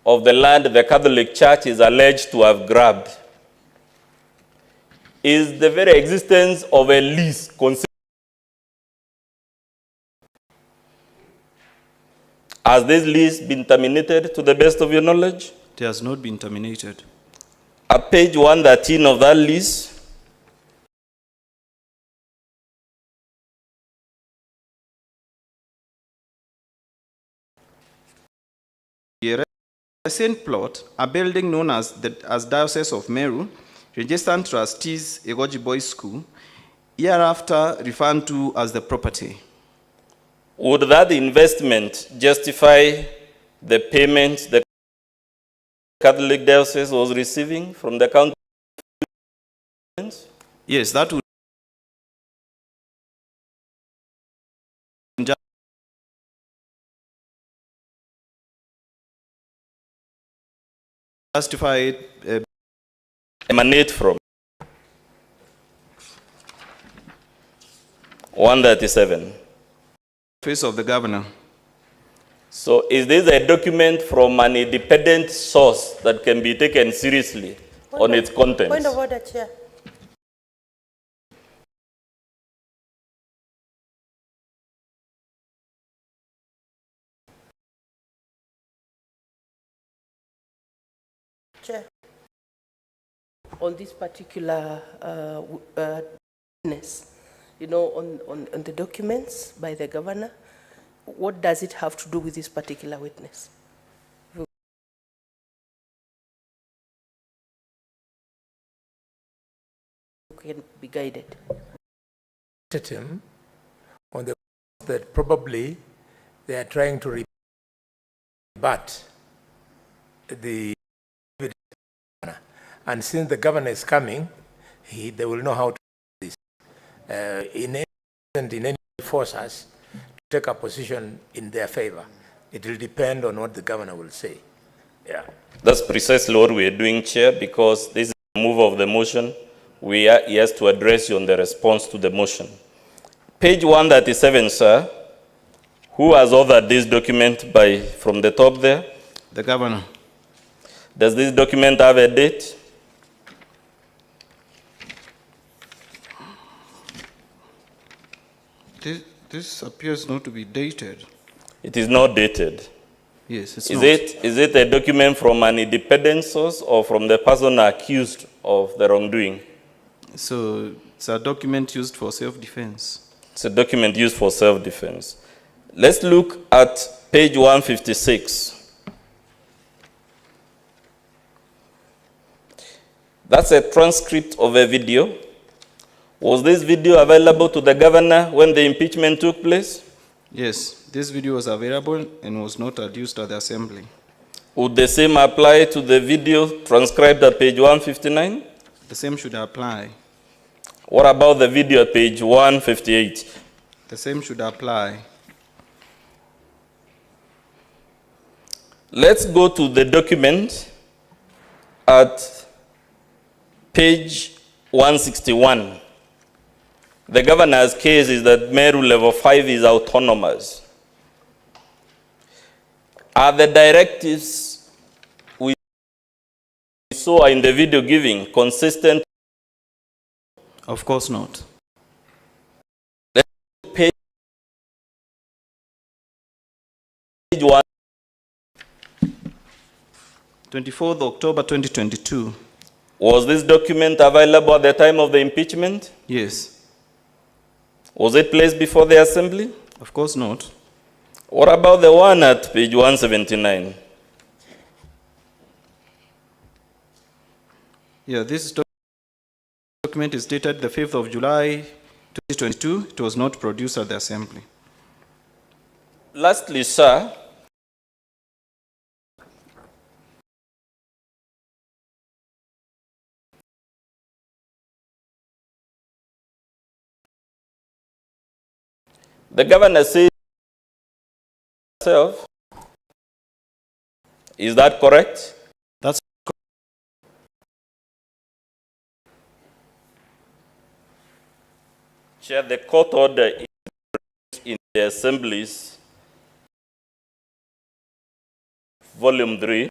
of the land the Catholic Church is alleged to have grabbed. Is the very existence of a lease considered? Has this lease been terminated to the best of your knowledge? It has not been terminated. At page 113 of that lease, a recent plot, a building known as Diocese of Meru, registered trustees Egoji Boys School, hereafter referred to as the property. Would that investment justify the payments the Catholic Diocese was receiving from the county? Yes, that would justify it. Emanate from. 137. Office of the Governor. So is this a document from an independent source that can be taken seriously on its contents? Point of order, Chair. Chair. On this particular witness, you know, on the documents by the governor, what does it have to do with this particular witness? Can be guided. Him on the that probably they are trying to rebut the governor, and since the governor is coming, they will know how to do this. In any forces to take a position in their favor, it will depend on what the governor will say. Yeah, that's precisely what we are doing, Chair, because this is the move of the motion. He has to address you on the response to the motion. Page 137, sir. Who has authored this document from the top there? The governor. Does this document have a date? This appears not to be dated. It is not dated. Yes, it's is not. Is it a document from an independent source or from the person accused of the wrongdoing? So it's a document used for self-defense. It's a document used for self-defense. Let's look at page 156. That's a transcript of a video. Was this video available to the governor when the impeachment took place? Yes, this video was available and was not adduced at the assembly. Would the same apply to the video transcribed at page 159? The same should apply. What about the video at page 158? The same should apply. Let's go to the document at page 161. The governor's case is that Meru level 5 is autonomous. Are the directives we saw in the video giving consistent? Of course not. Let's page 1. 24th October 2022. Was this document available at the time of the impeachment? Yes. Was it placed before the assembly? Of course not. What about the one at page 179? Yeah, this document is dated the 5th of July 2022. It was not produced at the assembly. Lastly, sir, the governor says himself. Is that correct? That's correct. Chair, the court order is in the assemblies, volume 3.